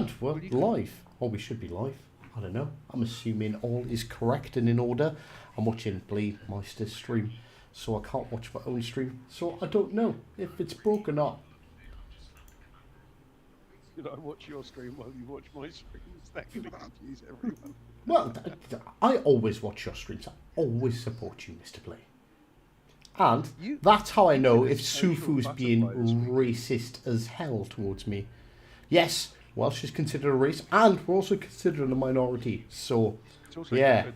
And we're live. Or we should be live. I don't know. I'm assuming all is correct and in order. I'm watching Bleedmeister's stream, so I can't watch my own stream. So I don't know if it's broke or not. Did I watch your stream while you watch my stream? Is that going to confuse everyone? Well, I always watch your streams. I always support you, Mr. Play. And that's how I know if Sufu's being racist as hell towards me. Yes, Welsh is considered a race, and we're also considered a minority. So, yeah,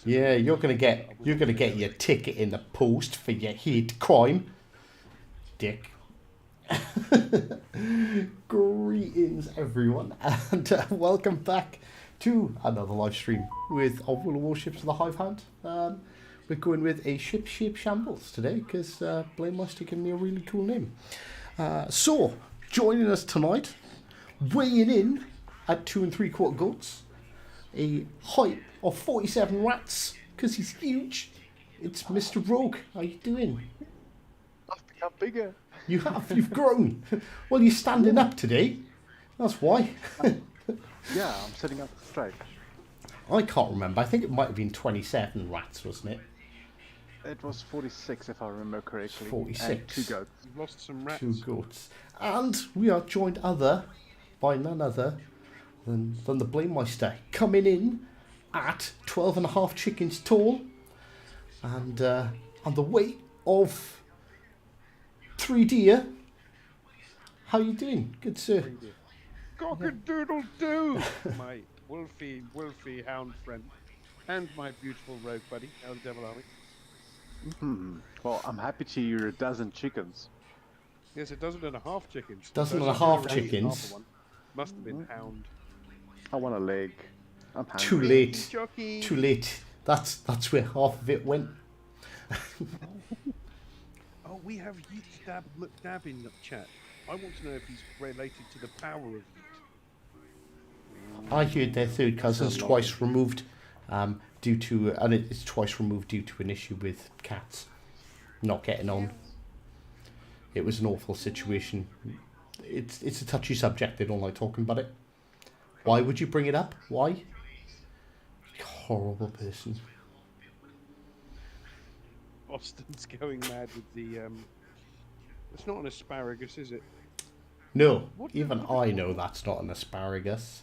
you're gonna get your ticket in the post for your hate crime, dick. Greetings, everyone, and welcome back to another live stream with our Warships of the Hive Hand. We're going with a ship shape Shambles today because Blameluster gave me a really cool name. So, joining us tonight, weighing in at 2 3/4 goats, a height of 47 rats because he's huge. It's Mr. Rogue. How you doing? I've become bigger. You have. You've grown. Well, you're standing up today. That's why. Yeah, I'm sitting up straight. I can't remember. I think it might have been 27 rats, wasn't it? It was 46, if I remember correctly. 46. And 2 goats. You've lost some rats. 2 goats. And we are joined by none other than the Blamemeister, coming in at 12.5 chickens tall and on the weight of 3 deer. How you doing? Good, sir. Cock-a-doodle-doo! My wolfy hound friend. And my beautiful rogue buddy. How the devil are we? Well, I'm happy to hear a dozen chickens. Yes, a dozen and a half chickens. Dozen and a half chickens. Half one. Must have been hound. I want a leg. I'm hungry. Too late. Jockey. Too late. That's where half of it went. Oh, we have Yeet Dab McDab in the chat. I want to know if he's related to the power of Yeet. I heard their third cousin's twice removed due to, and it's twice removed due to an issue with cats not getting on. It was an awful situation. It's a touchy subject. They don't like talking about it. Why would you bring it up? Why? Horrible person. Boston's going mad with the it's not an asparagus, is it? No, even I know that's not an asparagus.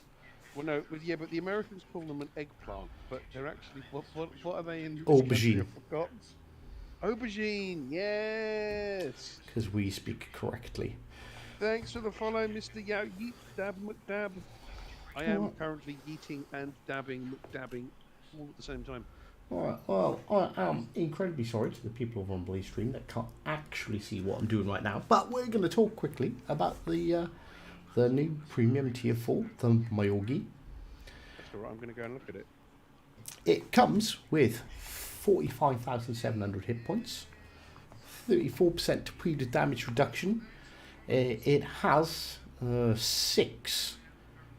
Well, no, but the Americans call them an eggplant, but they're actually what are they in? Aubergine. I forgot. Aubergine, yes. Because we speak correctly. Thanks for the follow, Mr. Yeet Dab McDab. I am currently yeeting and dabbing McDabbing all at the same time. Alright, well, I am incredibly sorry to the people over on Blaze Stream that can't actually see what I'm doing right now, but we're going to talk quickly about the new premium tier 4, the Miyogi. That's alright, I'm going to go and look at it. It comes with 45,700 hit points, 34% torpedo damage reduction. It has 6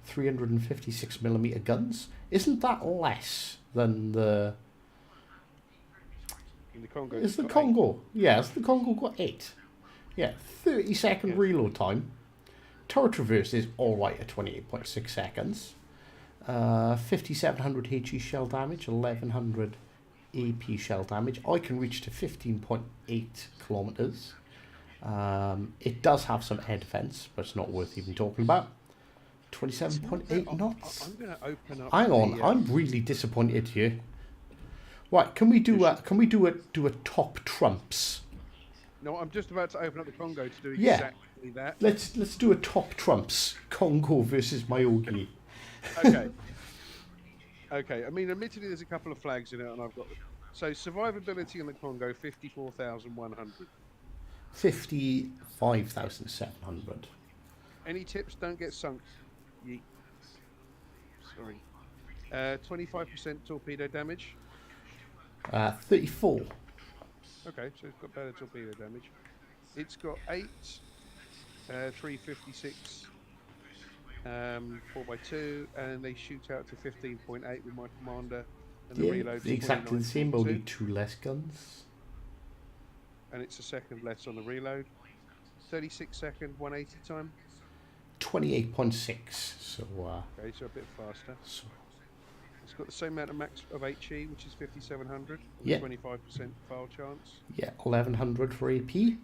356mm guns. Isn't that less than the... In the Congo. Is the Congo? 8. Yeah, has the Congo got 8? Yeah, 30-second reload time. Turret reverse is alright at 28.6 seconds. 5,700 HE shell damage, 1,100 AP shell damage. I can reach to 15.8 kilometers. It does have some air defense, but it's not worth even talking about. 27.8 knots. I'm going to open up. Hang on, I'm really disappointed here. Right, can we do a top trumps? No, I'm just about to open up the Congo to do Yeah. exactly that. Let's do a top trumps. Congo versus Miyogi. Okay. Okay. I mean, admittedly, there's a couple of flags in it, and I've got. So survivability in the Congo 54,100. 55,700. Any tips? Don't get sunk. Yeet. Sorry. 25% torpedo damage. 34. Okay, so it's got better torpedo damage. It's got 8, 356, 4x2, and they shoot out to 15.8 with my commander. And the reload exactly the same, only 2 less guns. And it's a second less on the reload. 36 second, 180 time. 28.6. So, Okay, so a bit faster. so It's got the same amount of max of HE, which is 5700, with Yeah. a 25% fail chance, yeah, 1100 for AP.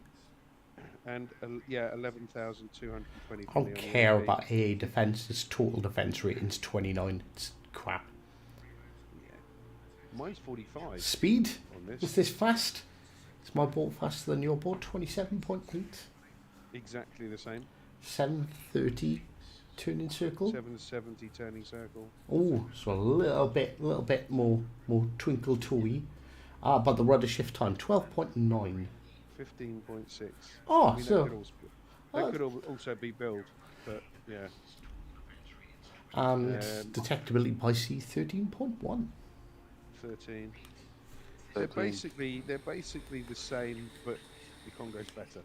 and yeah, 11,220 I for don't the care AP. about AA defense. Its total defense rating's 29. It's crap. Yeah, mine's 45 Speed? on Was this. this fast? Is my boat faster than your boat? 27.8. Exactly the same. 730 turning circle. 770 turning circle. Oh, so a little bit more twinkle toey. But the rudder shift time 12.9. 15.6. Oh, I mean, so that could also be built, but yeah. and detectability by sea 13.1. 13. 13. They're basically the same, but the Congo's better.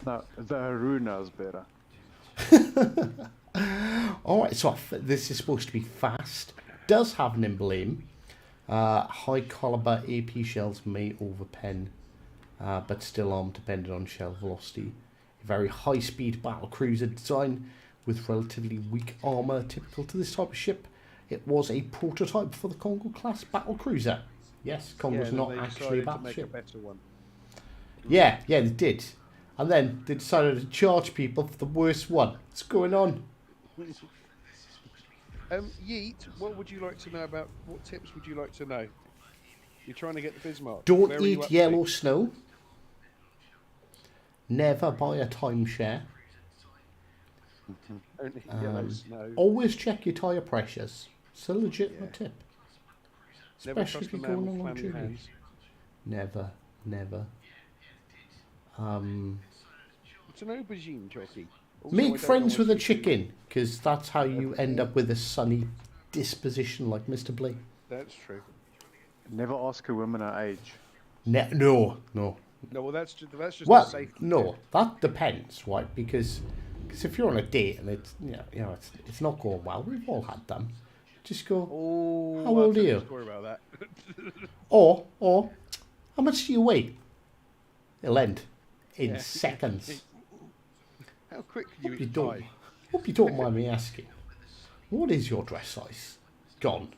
No, the Haruna's better. All right, so this is supposed to be fast. Does have nimble aim. High caliber AP shells may overpen, but still arm dependent on shell velocity. A very high speed battle cruiser design with relatively weak armor, typical to this type of ship. It was a prototype for the Congo class battle cruiser. Yes, Congo's then not they actually a decided to make a battleship. better one. Yeah, they did. And then they decided to charge people for the worst one. What's going on? Yeet, what would you like to know about? What tips would you like to know? You're trying to get the Bismarck. Don't Where are you eat up yellow to? snow. Never buy a timeshare. Only yellow snow. Always check your tyre pressures. It's a legitimate tip. Never Especially trust if a you're man going with on long clammy journeys. hands. Never. It's an aubergine jockey. Also, I Make don't friends know with why a she do- chicken, because that's how you end up with a sunny disposition like Mr. Blake. That's true. Never ask a woman her age. No. No, well, that's just a Well, safety no, tip. that depends, right? Because if you're on a date and it's it's not going well, we've all had them. Just go, Oh, how I'll old are tell you a you? story about that. Or how much do you weigh? It'll end in Yeah. seconds. How quick can Hope you you don't. die? Hope you don't mind me asking. What is your dress size? Gone.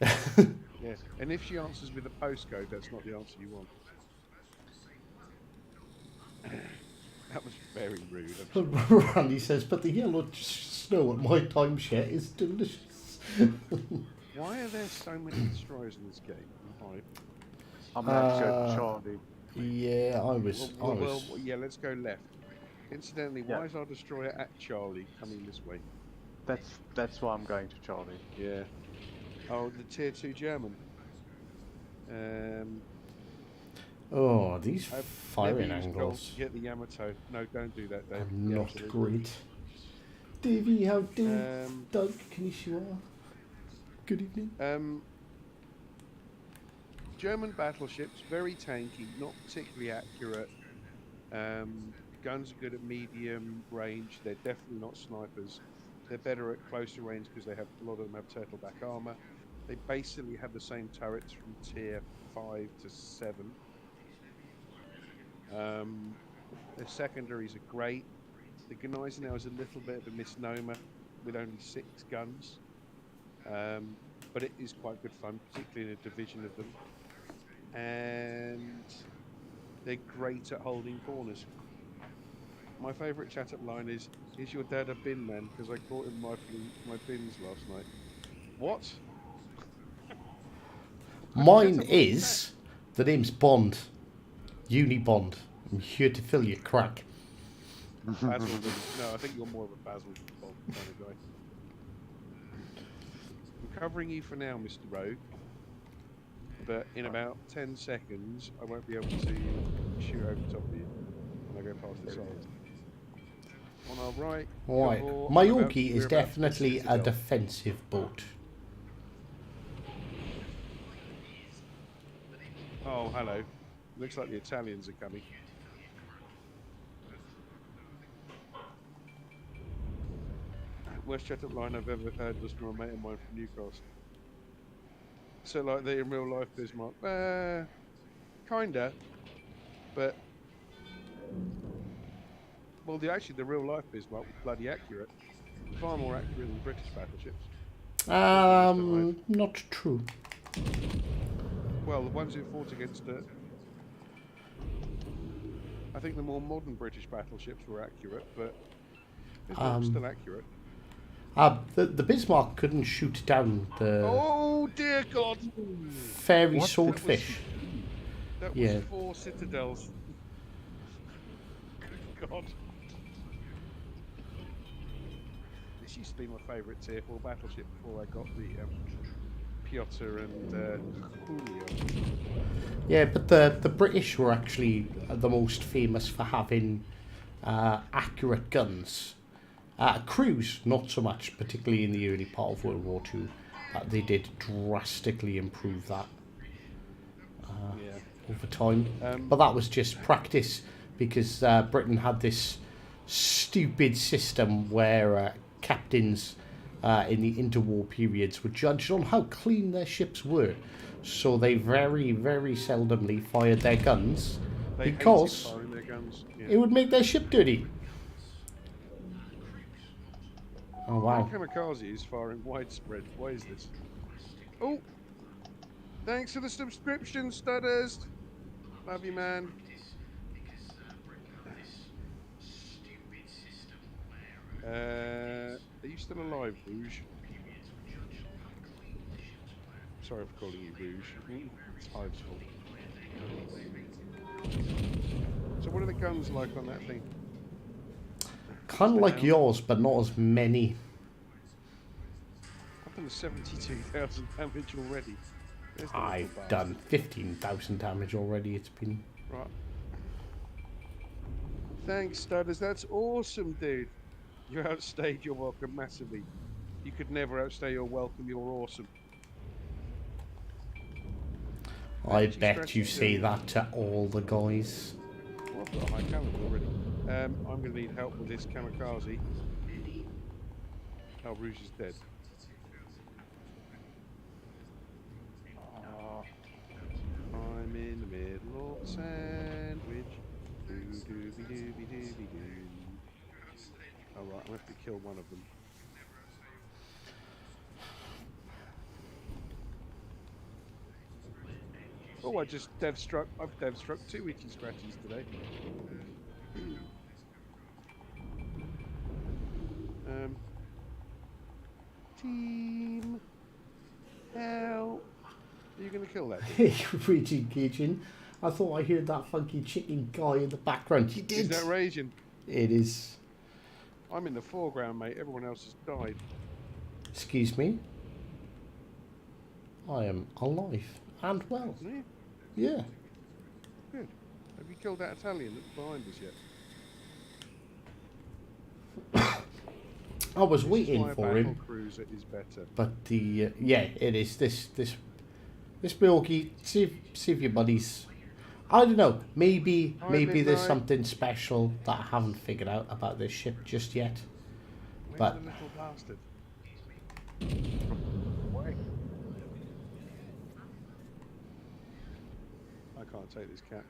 Yeah, and if she answers with a postcode, that's not the answer you want. That was very rude. I'm sorry. Randy says, but the yellow snow at my timeshare is delicious. Why are there so many destroyers in this game? Right. I'm gonna have to go to Charlie. Yeah, I was. Well, yeah, let's go left. Incidentally, why Yeah. is our destroyer at Charlie coming this way? That's why I'm going to Charlie. Yeah. Oh, the tier 2 German. Oh, these I've firing never used gold angles to get the Yamato. No, don't do that, Dave. are Yeah, not absolutely. great. Davey, how do? Doug, Konnichiwa. Good evening. German battleships, very tanky, not particularly accurate. Guns are good at medium range. They're definitely not snipers. They're better at closer range because a lot of them have turtleback armor. They basically have the same turrets from tier 5 to 7. Their secondaries are great. The Gneisenau is a little bit of a misnomer with only 6 guns. But it is quite good fun, particularly in a division of them. And they're great at holding corners. My favourite chat-up line is your dad a bin man? Because I caught him rifling my bins last night. What? Mine is, the name's Bond. Unibond. I'm here to fill your crack. Basil. No, I think you're more of a Basil Bob kind of guy. I'm covering you for now, Mr. Rogue. But in about 10 seconds, I won't be able to shoot over the top of you when I go past this island. On our right, Right. you're Miyogi is we're about to definitely hit a Citadel. defensive boat. Oh, hello. Looks like the Italians are coming. Worst chat-up line I've ever heard was from a mate of mine from Newcastle. So, like, they in real life, Bismarck? Kinda. But Well, actually, the real life Bismarck was bloody accurate. Far more accurate than British battleships. Not true. Well, the ones who fought against it, I think the more modern British battleships were accurate, but Bismarck was still accurate. The Bismarck couldn't shoot down the Oh dear God! fairy swordfish. That was Yeah. 4 citadels. Good God! This used to be my favourite Tier 4 battleship before I got the Piotr and Julio. Yeah, but the British were actually the most famous for having accurate guns. Crews, not so much, particularly in the early part of World War II. They did drastically improve that over time. But that was just practice, because Britain had this stupid system where captains in the interwar periods were judged on how clean their ships were. So they very, very seldomly fired their guns because firing their guns. Yeah. it would make their ship dirty. Oh, wow. My kamikaze is firing widespread. Why is this? Oh! Thanks for the subscription, Studders! Love you, man. Are you still alive, Rouge? Sorry for calling you Rouge. It's Hive's fault. So what are the guns like on that thing? Kind of like yours, but not as many. I've done 72,000 damage already. I've done 15,000 damage already. It's been... Right. Thanks, Studders. That's awesome, dude. You outstayed your welcome massively. You could never outstay your welcome. You're awesome. I bet you say that to all the guys. Well, I've got a high caliber already. I'm going to need help with this kamikaze. Oh, Rouge is dead. I'm in the middle of the sandwich. Doo-doo-be-doo-be-doo-be-doo. Alright, I'm going to have to kill one of them. Oh, I've dev struck 2 itchy scratchies today. Team, help! Are you going to kill that? Hey, really engaging. I thought I heard that funky chicken guy in the background. He did. Is that raging? It is. I'm in the foreground, mate. Everyone else has died. Excuse me. I am alive and well. Isn't he? Yeah. Good. Have you killed that Italian that's behind us yet? I was waiting for him. Cruiser is better. But the yeah, it is this Milky. See if your buddies. I don't know. Maybe there's something special that I haven't figured out about this ship just yet. Where's But the little bastard? Why? I can't take this cat.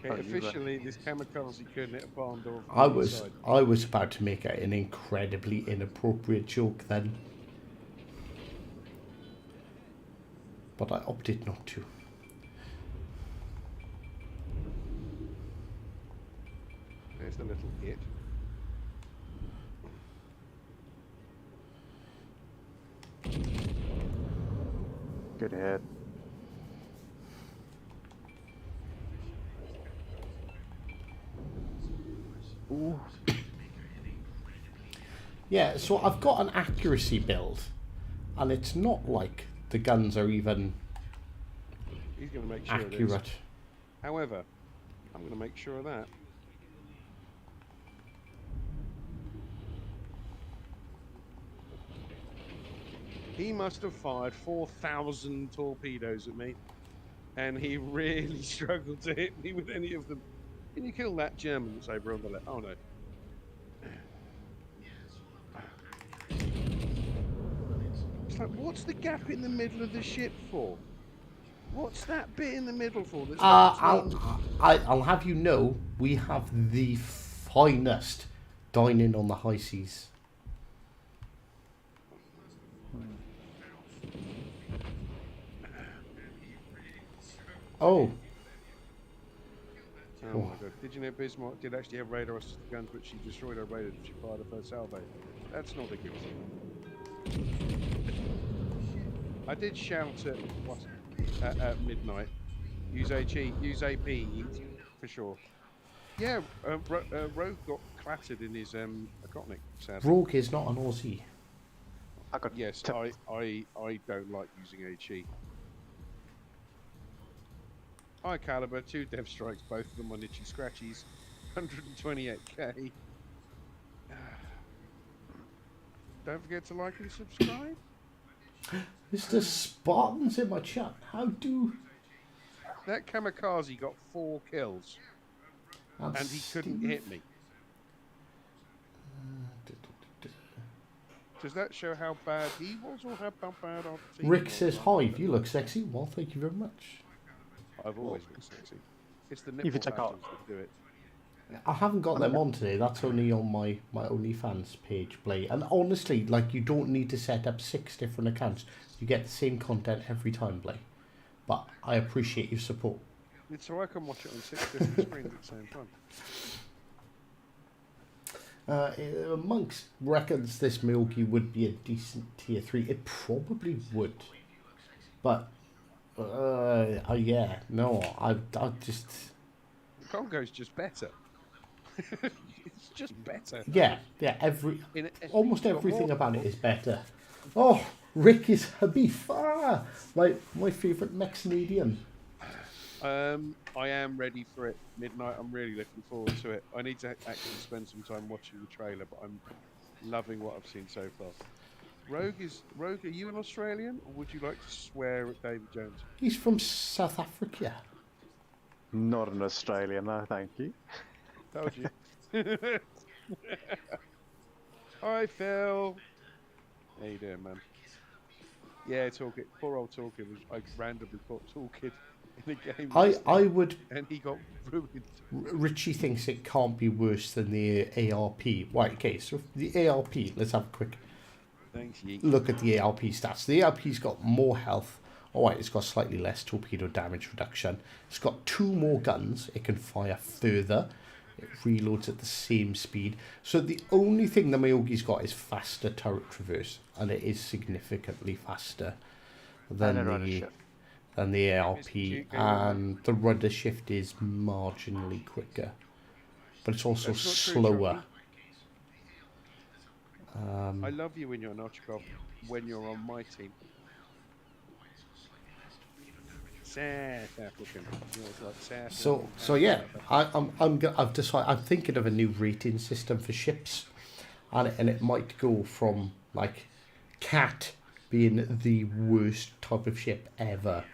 Okay, officially, this kamikaze couldn't hit a barn door. I was about to make an incredibly inappropriate joke then, but I opted not to. There's the little hit. Good hit. Ooh. Yeah, so I've got an accuracy build, and it's not like the guns are even He's going to make sure it is. accurate. However, I'm going to make sure of that. He must have fired 4,000 torpedoes at me, and he really struggled to hit me with any of them. Can you kill that German that's over on the left? Oh no. like, what's the gap in the middle of the ship for? What's that bit in the middle for? That's between. I'll have you know, we have the finest dining on the high seas. Oh, Oh my god! Did you know Bismarck did actually have radar assisted guns, but she destroyed her radar when she fired her first salvo? That's not a good thing. I did shout at at midnight. Use HE, use AP for sure. Yeah, Rogue got clattered in his Akotnik, sadly. Rogue is not an Aussie. I got Yes, I don't like using HE. High caliber, 2 dev strikes, both of them on itchy scratchies, 128k. Don't forget to like and subscribe. Mr. Spartans in my chat. How do... That kamikaze got 4 kills, And and he couldn't Steve? hit me. Does that show how bad he was, or how bad our team Rick was? says, hi, you look sexy. Well, thank you very much. I've always looked sexy. It's the If nipple you check out- patterns that do it. I haven't got them on today. That's only on my OnlyFans page, Blay. And honestly, like, you don't need to set up 6 different accounts. You get the same content every time, Blay. But I appreciate your support. It's so I can watch it on 6 different screens at the same time. Monks reckons this Miyogi would be a decent tier 3. It probably would. But, yeah, no, I just... Congo's just better. It's just better. Yeah, almost got everything more- about it is better. Oh, Rick is Habif. Ah, my favourite Mexican. I am ready for it. Midnight. I'm really looking forward to it. I need to actually spend some time watching the trailer, but I'm loving what I've seen so far. Rogue, are you an Australian, or would you like to swear at David Jones? He's from South Africa. Not an Australian, no, thank you. Told you. Hi, Phil. How you doing, man? Yeah, Toolkit. Poor old Toolkit was. I randomly caught Toolkit in a game. I would... And he got ruined. Richie thinks it can't be worse than the ARP. Right, okay, so the ARP, let's have a quick Thanks, Yeet. look at the ARP stats. The ARP's got more health. Alright, it's got slightly less torpedo damage reduction. It's got 2 more guns. It can fire further. It reloads at the same speed. So the only thing the Miyogi's got is faster turret traverse. And it is significantly faster than the ARP. And the rudder shift is marginally quicker. But it's also That's not true, slower. I love you when you're an Ochkov, when you're on my team. South African. You know, it's like South So African. yeah, I've decided I'm thinking of a new rating system for ships, and it might go from like Cat being the worst type of ship ever,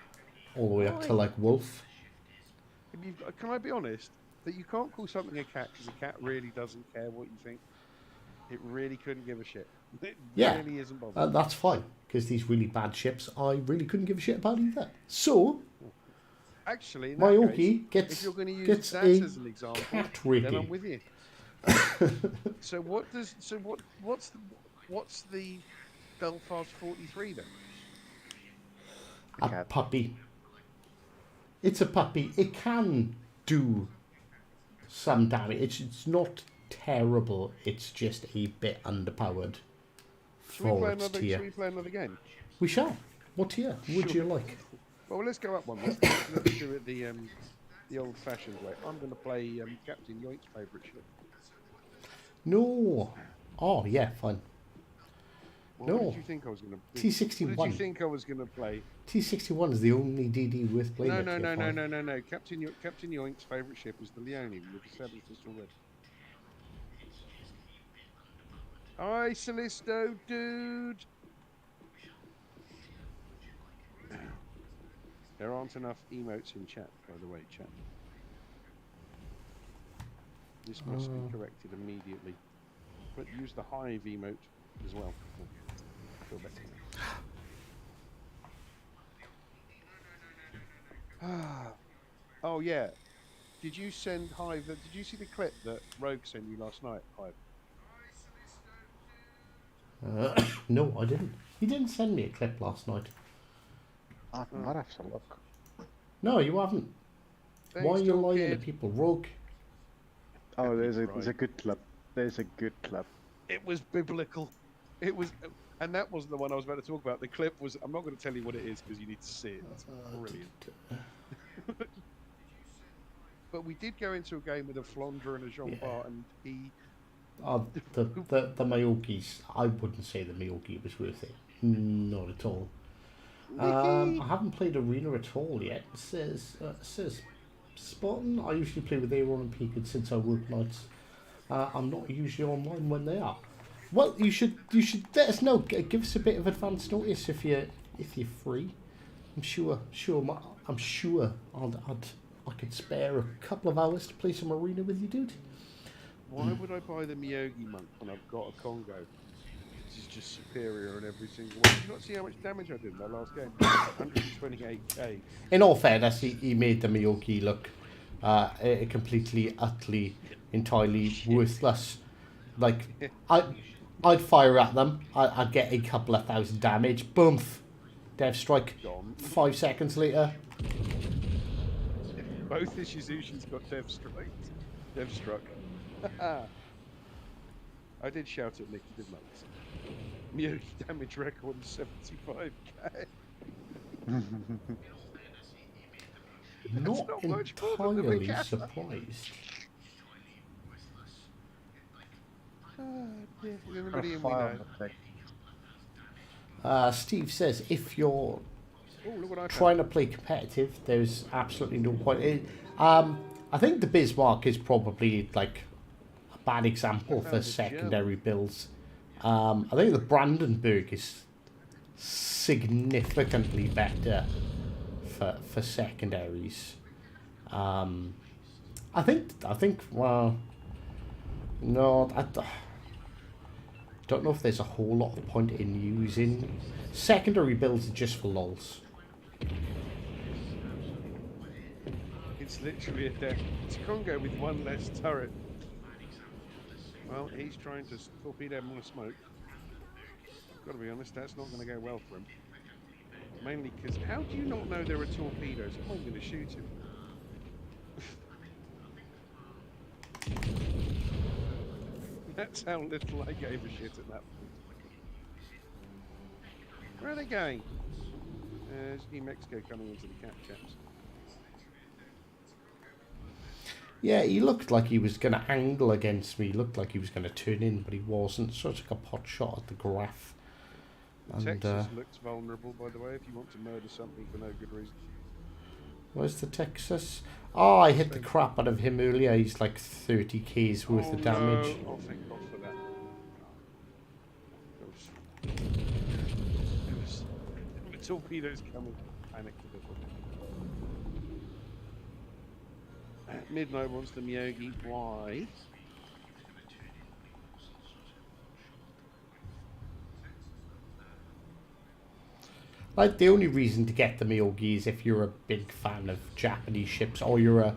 all the way up to like Wolf. Can I be honest that you can't call something a cat because a cat really doesn't care what you think. It really couldn't give a shit. It Yeah, really isn't bothered. that's fine because these really bad ships I really couldn't give a shit about either. So Actually, in that Miyogi case, gets if you're going to use gets that a as an example, cat then I'm rating. with you. So what's the Belfast 43 then? A cat. puppy. It's a puppy. It can do some damage. It's not terrible. It's just a bit underpowered for its Should tier. we play another game? We shall. What tier would you like? Well, let's go up one. Let's do it the old-fashioned way. I'm going to play Captain Yoink's favourite ship. No. Oh yeah, fine. Well, No. What did you think I was going to? T61. What did you think I was going to play? T61 is the only DD worth playing. No, at no, tier no, no, five. no, no, no. Captain Yoink's favourite ship is the Leone with the 7th pistol red. Hi, Calisto, dude. There aren't enough emotes in chat, by the way, chat. This must be corrected immediately. But use the hive emote as well. Feel better now. Oh yeah. Did you send Hive? Did you see the clip that Rogue sent you last night, Hive? No, I didn't. He didn't send me a clip last night. I Oh, might have to look. No, you haven't. Why are thanks, you tall lying to kid. people, Rogue? Oh, Happy there's a Pride. good clip. There's a good clip. It was biblical. It was, and that wasn't the one I was about to talk about. The clip was. I'm not going to tell you what it is because you need to see it. It's brilliant. But we did go into a game with a Flandre and a Jean Yeah. Bart, and he. The Miyogis, I wouldn't say the Miyogi was worth it. Not at all. Mickey. I haven't played Arena at all yet. Says Spartan. I usually play with Aaron and Peak since I work nights. I'm not usually online when they are. Well, you should let us know. Give us a bit of advance notice if you're free. I'm sure I could spare a couple of hours to play some Arena with you, dude. Why would I buy the Miyogi monk when I've got a Congo? This is just superior in every single way. Did you not see how much damage I did in that last game? 128k. In all fairness, he made the Miyogi look completely, utterly, entirely worthless. Like, I'd fire at them, I'd get a couple of thousand damage, boom, death strike. Gone. 5 seconds later, Both the Shizushis got dev struck. I did shout at Nicky, didn't I? Miyogi damage record is 75k. not not much more than the entirely Mikasa. surprised. Yeah, is Got everybody a in we file know? on the thing. Steve says if you're Oh, look what I trying found. to play competitive, there's absolutely no point. I think the Bismarck is probably like a bad example I for found a gem. secondary builds. I think the Brandenburg is significantly better for secondaries. I think well, no, I don't know if there's a whole lot of point in using secondary builds just for lols. It's literally a deck. It's Congo with one less turret. Well, he's trying to torpedo him on a smoke. Got to be honest, that's not going to go well for him. Mainly because how do you not know there are torpedoes? I'm going to shoot him. That's how little I gave a shit at that point. Where are they going? There's New Mexico coming into the cap chaps. Yeah, he looked like he was going to angle against me. He looked like he was going to turn in, but he wasn't. So I took a pot shot at the graph. And Texas looks vulnerable, by the way, if you want to murder something for no good reason. where's the Texas? Oh, I hit the crap out of him earlier. He's like 30k's worth of damage. No. Oh, thank God for that. There was the torpedoes coming. Panicked a little. Midnight wants the Miyogi. Why? Like the only reason to get the Miyogi is if you're a big fan of Japanese ships, or you're a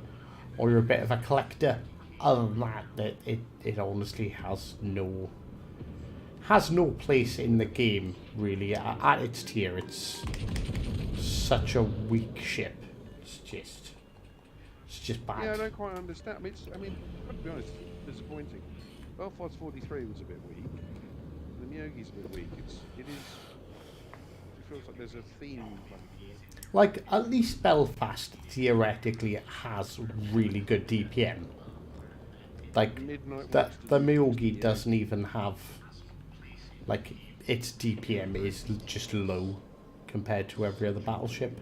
bit of a collector. Other than that, it honestly has no place in the game really. At its tier, it's such a weak ship. It's just bad. Yeah, I don't quite understand. I mean, to be honest, disappointing. Belfast 43 was a bit weak. The Miyogi's a bit weak. It feels like there's a theme running here. Like, at least Belfast theoretically has really good DPM. Like, Midnight the wants to do Miyogi DPM. doesn't even have, like, its DPM is just low compared to every other battleship.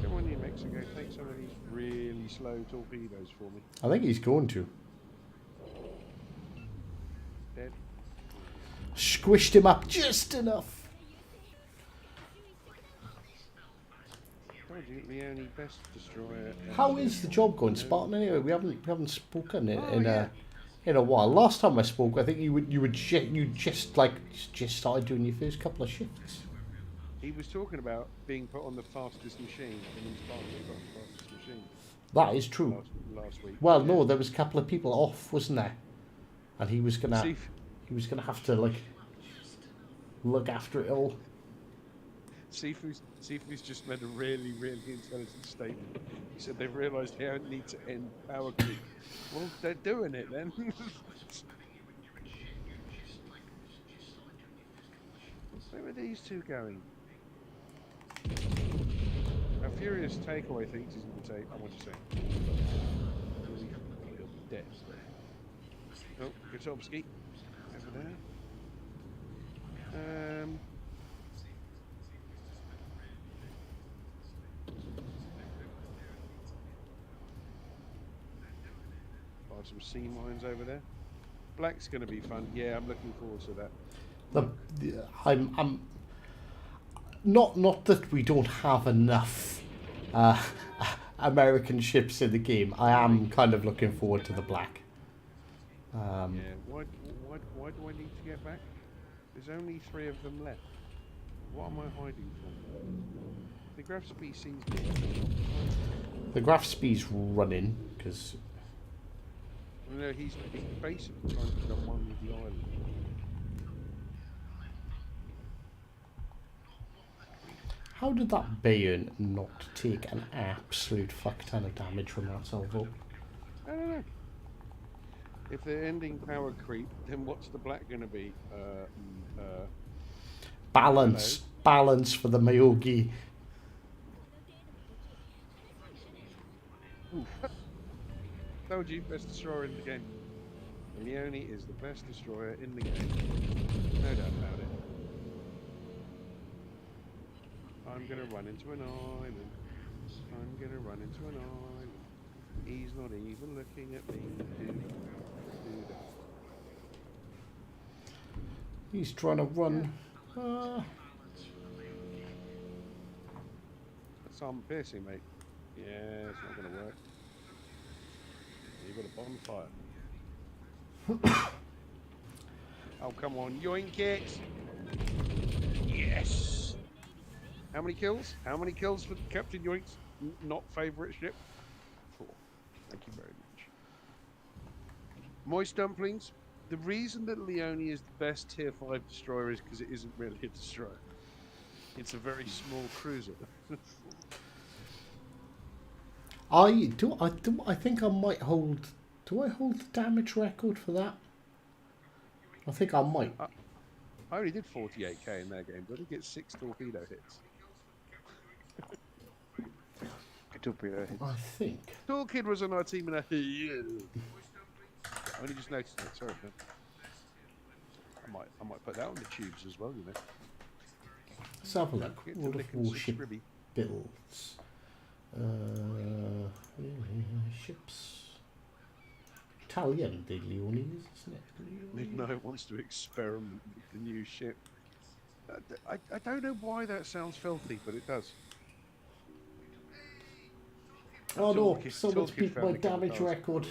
Come on, New Mexico, take some of these really slow torpedoes for me. I think he's going to. Dead. Squished him up just enough. Told you, the only best destroyer. How is the job going, Spartan? Anyway, we haven't spoken in a while. Last time I spoke, I think you just started doing your first couple of shifts. He was talking about being put on the fastest machine, and he's finally got the fastest machine That is true. last week. Well, Yeah. no, there was a couple of people off, wasn't there? And he was gonna have to like look after it all. Sifu's just made a really, really intelligent statement. He said they've realised they don't need to end power creep. Well, they're doing it then. Where are these two going? A furious takeaway thinks he's going to take. I want to say. You'll be dead. Oh, good job, Ski. Over there. Some sea mines over there. Black's going to be fun. Yeah, I'm looking forward to that. I'm not that we don't have enough American ships in the game. I am kind of looking forward to the black. Yeah. Why do I need to get back? There's only 3 of them left. What am I hiding from? The Graf species. The Graf speed's running because. No, he's basically trying to become one with the island. How did that Bayern not take an absolute fuck ton of damage from that salvo? I don't know. If they're ending power creep, then what's the black going to be? Balance. Balance for the Miyogi. Told you, best destroyer in the game. Leone is the best destroyer in the game. No doubt about it. I'm gonna run into an island. I'm gonna run into an island. He's not even looking at me. He's trying to run. That's armor piercing, mate. Yeah, it's not gonna work. You've got a bonfire. Oh, come on, yoink it! Yes! How many kills? How many kills for Captain Yoink's not favourite ship? 4. Thank you very much. Moist Dumplings. The reason that Leone is the best tier 5 destroyer is because it isn't really a destroyer. It's a very small cruiser. I think I might hold. Do I hold the damage record for that? I think I might. I only did 48k in that game, but I did get 6 torpedo hits. Torpedo hits. I think. Tall Kid was on our team and I only just noticed it. Sorry, man. I might put that on the tubes as well, you know. Let's have a look. Get to All the licking some warship scribby. builds. Ships. Italian, the Leonese, isn't it? Midnight wants to experiment with the new ship. I don't know why that sounds filthy, but it does. Oh no, Talkie- someone's Talkie beat found my a couple damage cars. record.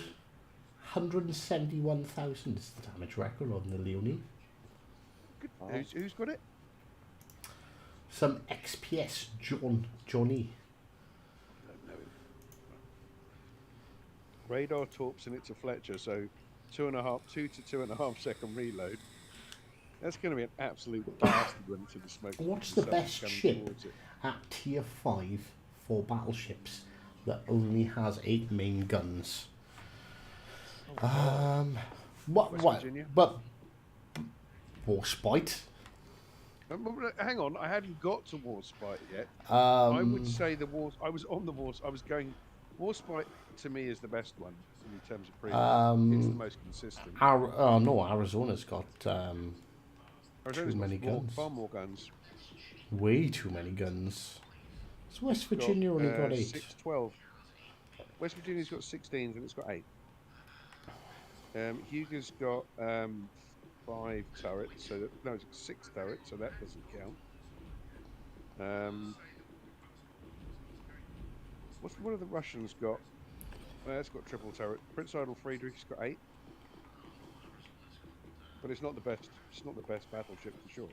171,000 is the damage record on the Leone. Good. Oh. Who's got it? Some XPS Johnny. I don't know him. Radar torps and it's a Fletcher, so 2 to 2.5 second reload. That's going to be an absolute bastard when it's in the smoke. What's and the something's best coming ship towards it. at tier 5 for battleships that only has 8 main guns? What? West What? Virginia? But Warspite. Hang on, I hadn't got to Warspite yet. Um, I would say I was on the Wars. I was going. Warspite to me is the best one in terms of premium. It's the most consistent. no, Arizona's got Arizona's too got many guns. Far more guns. way too many guns. So West Virginia only got 8. 6-12. West Virginia's got 16s and it's got 8. Hugo's got 5 turrets, so no, it's got 6 turrets, so that doesn't count. What have the Russians got? It's got triple turret. Prince Idle Friedrich's got 8, but it's not the best. It's not the best battleship for sure.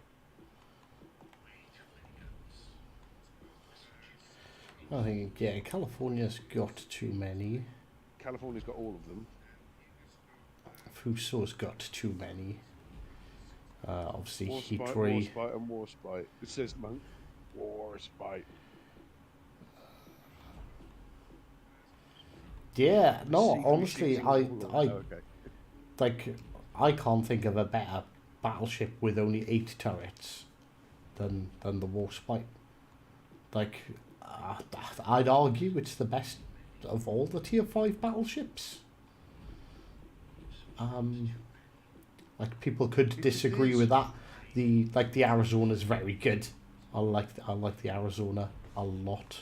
I think, yeah, California's got too many. California's got all of them. Fuso's got too many. Obviously, Warspite, Heatray. Warspite, and Warspite. It says Monk. Warspite. Yeah, no, Siege honestly, machine Warlord. I Oh, okay. like, I can't think of a better battleship with only 8 turrets than the Warspite. Like, I'd argue it's the best of all the tier 5 battleships. Like, people could disagree is. with that. The Arizona's very good. I like the Arizona a lot.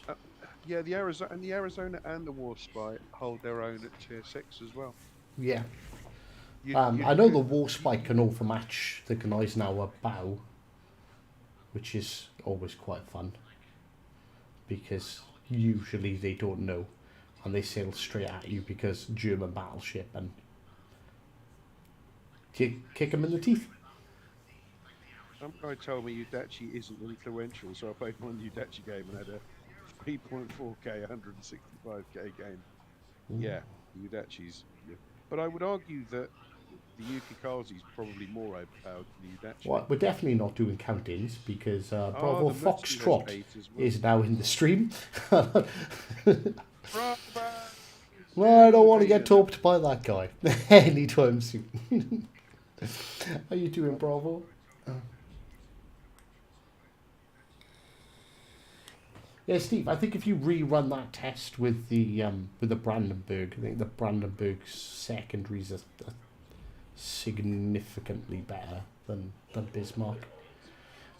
Yeah, the Arizona and the Warspite hold their own at tier 6 as well. Yeah. You I know could, the Warspite can overmatch the Gneisenauer bow, which is always quite fun, because usually they don't know and they sail straight at you because German battleship, and kick them in the teeth. some guy told me Udachi isn't influential, so I played one Udachi game and had a 3.4k, 165k game. Yeah, Udachi's. Yeah. But I would argue that the Yukikaze is probably more overpowered than the Udachi. Well, we're definitely not doing countings because Bravo the Mutsu has Foxtrot 8 as well. is now in the stream. Bravo! Well, I don't want to get topped by that guy anytime soon. How you doing, Bravo? Yeah, Steve. I think if you rerun that test with the Brandenburg, I think the Brandenburg secondaries are significantly better than Bismarck.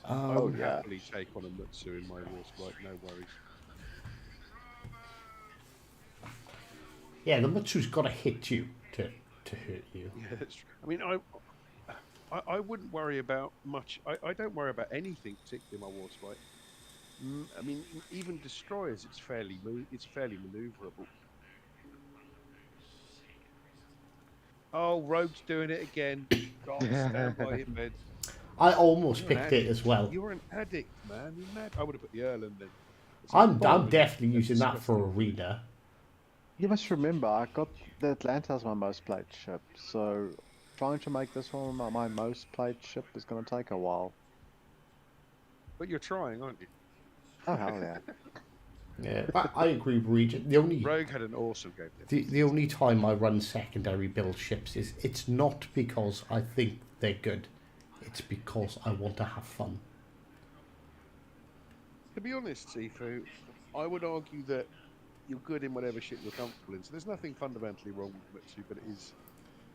I would happily take on a Mutsu in my Warspite, no worries. Yeah, the Mutsu's got to hit you to hurt you. Yeah, that's true. I mean, I wouldn't worry about much. I don't worry about anything particularly in my Warspite. I mean, even destroyers, it's fairly manoeuvrable. Oh, Rogue's doing it again. God, stand by your bed. I almost You're an picked it as well. You're an addict, man. You're mad. I would have put the Erlen then. I'm definitely using that for arena. You must remember, I got the Atlanta as my most played ship, so trying to make this one my most played ship is going to take a while. But you're trying, aren't you? Oh hell yeah! Yeah, I agree with Regent. The only Rogue had an awesome game. the only time I run secondary build ships is it's not because I think they're good. It's because I want to have fun. To be honest, Sifu, I would argue that you're good in whatever shit you're comfortable in. So there's nothing fundamentally wrong with Mutsu, but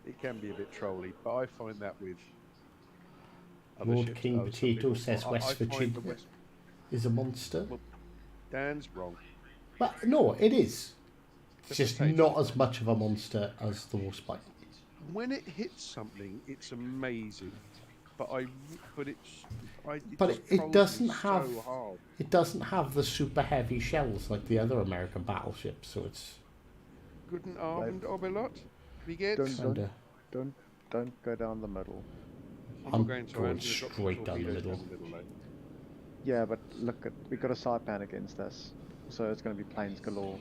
it can be a bit trolly. But I find that with other Lord ships, King some Potato people- says I West find Virginia the West- is a monster. Well, Dan's wrong. But no, it is. It's The just potato. not as much of a monster as the Warspite. When it hits something, it's amazing. But it But just it trolls doesn't me have so hard. it doesn't have the super heavy shells like the other American battleships, so it's Guten Abend, Oberlot. Wie geht's? kinda. Don't go down the middle. I'm not going to. going I'm gonna drop some straight down the torpedoes middle. down the middle, though. Yeah, but look, we got a saipan against us, so it's going to be planes galore.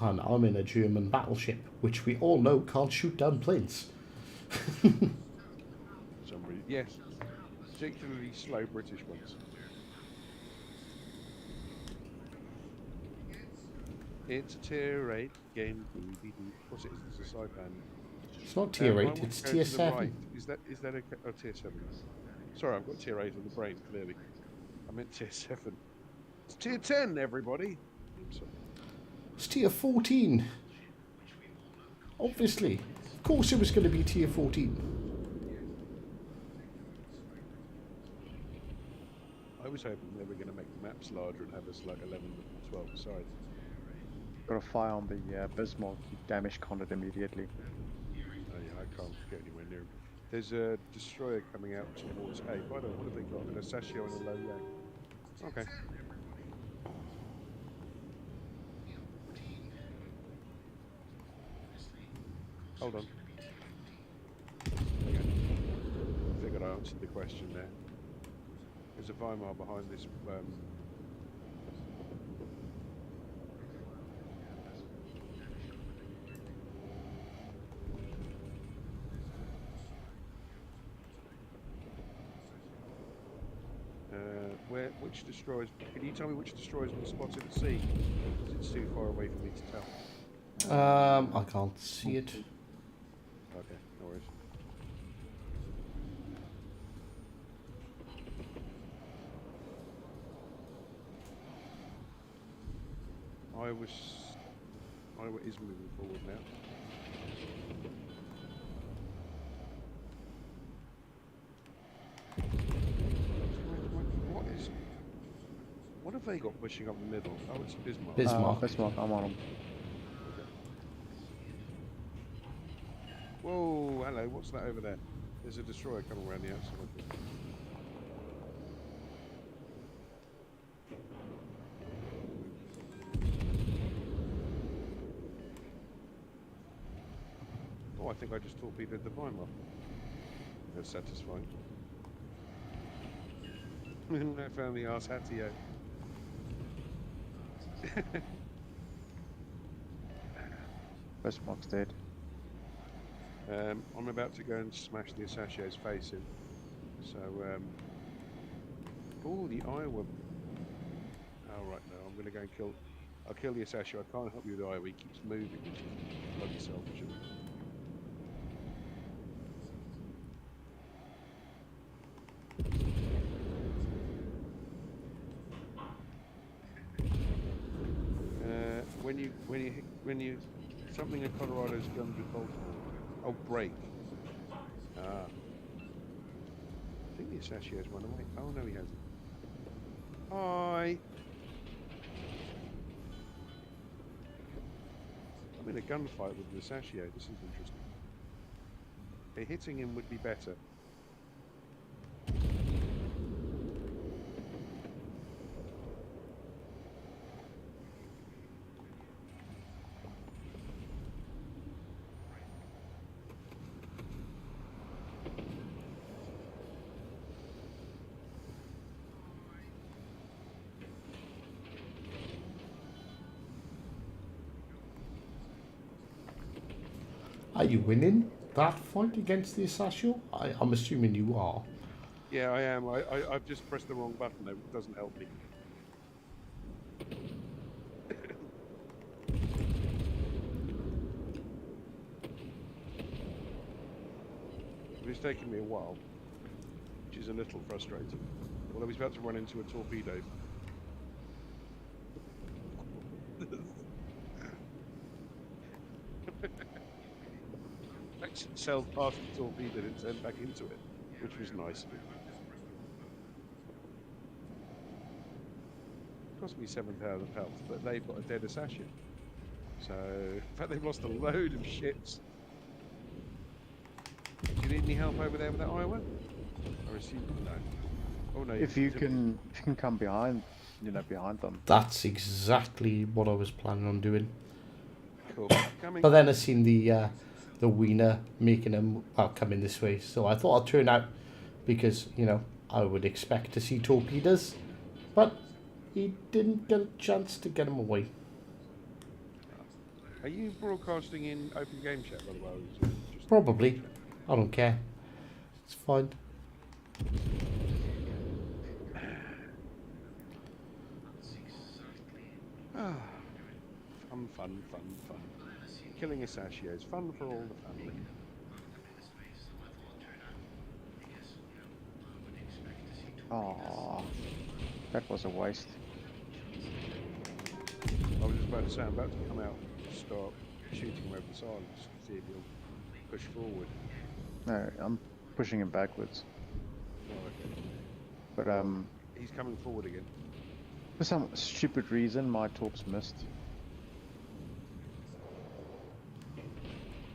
And I'm in a German battleship, which we all know can't shoot down planes. Somebody, yes, particularly slow British ones. It's a tier 8 game. What's it? It's a Saipan. It's not tier 8, I want it's to go tier to the 7. right. Is that tier 7? Sorry, I've got tier 8 on the brain. Clearly, I meant tier 7. It's tier 10, everybody. Sorry. It's tier 14. Obviously. Of course it was going to be tier 14. I was hoping they were going to make the maps larger and have us like 11 or 12 sides. Got a fire on the Bismarck. You damage con it immediately. Oh yeah, I can't get anywhere near them. There's a destroyer coming out towards A. By the way, what have they got? An Asashio and a low yang. Okay. Hold on. Okay. I think I answered the question there. There's a Weimar behind this. Which destroyers? Can you tell me which destroyers were spotted at sea? 'Cause it's too far away for me to tell. I can't see it. Okay, no worries. Iowa is moving forward now. What have they got pushing up the middle? Oh, it's Bismarck. Bismarck. Bismarck, I'm on them. Whoa, hello, what's that over there? There's a destroyer coming around the outside. Oh, I think I just torpedoed the Weimar. That's satisfying. I found the arse hatio. Bismarck's dead. I'm about to go and smash the Asashio's face in. So, oh, the Iowa. Oh, right, no, I'm going to go and kill. I'll kill the Asashio. I can't help you with the Iowa. He keeps moving, which is bloody selfish. When you something in Colorado's guns with bolts. Oh, break. Ah. I think the Asashio's run away. Oh no, he hasn't. Hi. I'm in a gunfight with the Asashio. This is interesting. Okay, hitting him would be better. Are you winning that fight against the Asashio? I'm assuming you are. Yeah, I am. I've just pressed the wrong button though. It doesn't help me. It's taken me a while, which is a little frustrating. Although he's about to run into a torpedo. Sailed past the torpedo and sent back into it, which was nice. It cost me £7,000, but they've got a dead Asashio. So, in fact, they've lost a load of ships. Do you need any help over there with that Iowa? I assume no. Oh no. If you can come behind, behind them. That's exactly what I was planning on doing. Cool. Coming. But then I seen the wiener making him coming this way, so I thought I'd turn out because I would expect to see torpedoes, but he didn't get a chance to get him away. Are you broadcasting in open game chat by the way? Or is it just... Probably. I don't care. It's fine. Fun. Killing Asashio is fun for all the family. Oh, that was a waste. I was just about to say, I'm about to come out and start shooting him over the sides to see if he'll push forward. No, I'm pushing him backwards. Oh, okay. But He's coming forward again. for some stupid reason, my torps missed.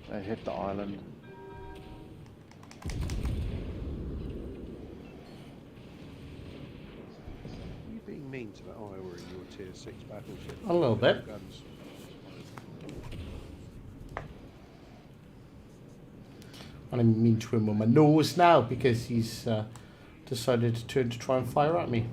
They hit the island. Are you being mean to that Iowa in your tier 6 battleship? A little bit. Guns. And I mean to him with my nose now because he's decided to turn to try and fire at me.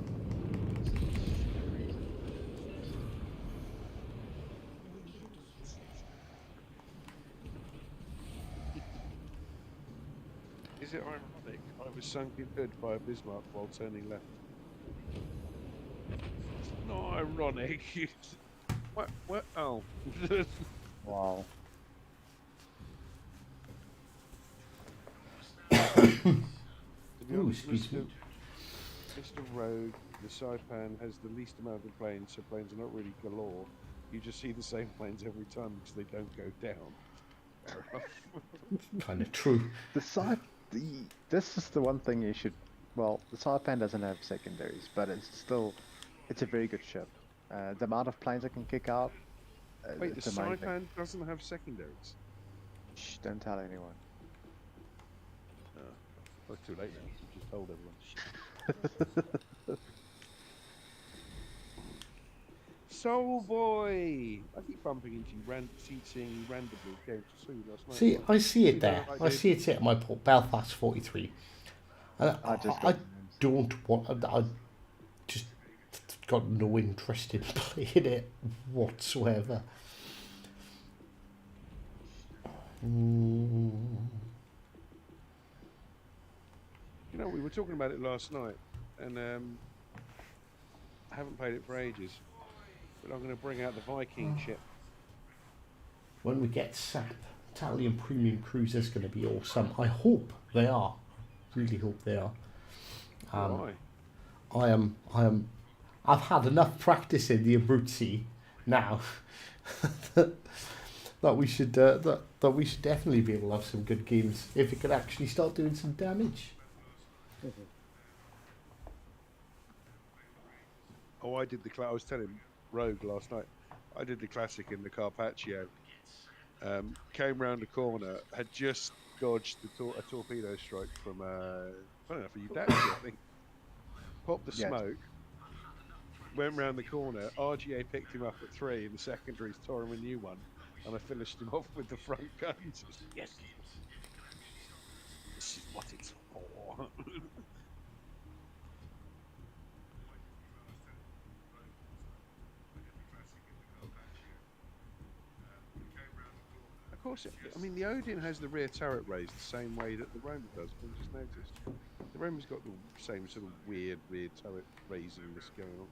Is it ironic? I was sunk in hood by a Bismarck while turning left. It's not ironic. What? What? Oh. Wow. To be Ooh, honest, excuse me. Mr. Rogue, the Saipan has the least amount of planes, so planes are not really galore. You just see the same planes every time because they don't go down. Fair enough. Kind of true. This is the one thing you should. Well, the Saipan doesn't have secondaries, but it's a very good ship. The amount of planes it can kick out, Wait, the it's amazing. Saipan doesn't have secondaries? Shh, don't tell anyone. Oh, well, it's too late now. You just told everyone. Soul Boy! I keep bumping into you, seeing randomly games to see you last night. See, I see it there. I I did. see it at my port, Belfast 43. And I don't want. I just got no interest in playing it whatsoever. You know, we were talking about it last night, and I haven't played it for ages. But I'm going to bring out the Viking ship. When we get SAP, Italian premium cruisers going to be awesome. I hope they are. Really hope they are. Why? I've had enough practice in the Abruzzi now that we should definitely be able to have some good games if it could actually start doing some damage. Oh, I did I was telling Rogue last night. I did the classic in the Carpaccio. Came round the corner, had just dodged a torpedo strike from funny enough, a Udachi, I think. Popped the smoke. Went round the corner. RGA picked him up at 3, and the secondaries tore him a new one, and I finished him off with the front guns. Yes, this is what it's for. Of course, I mean, the Odin has the rear turret raised the same way that the Roma does, but I just noticed. The Roma's got the same sort of weird rear turret raisingness going on.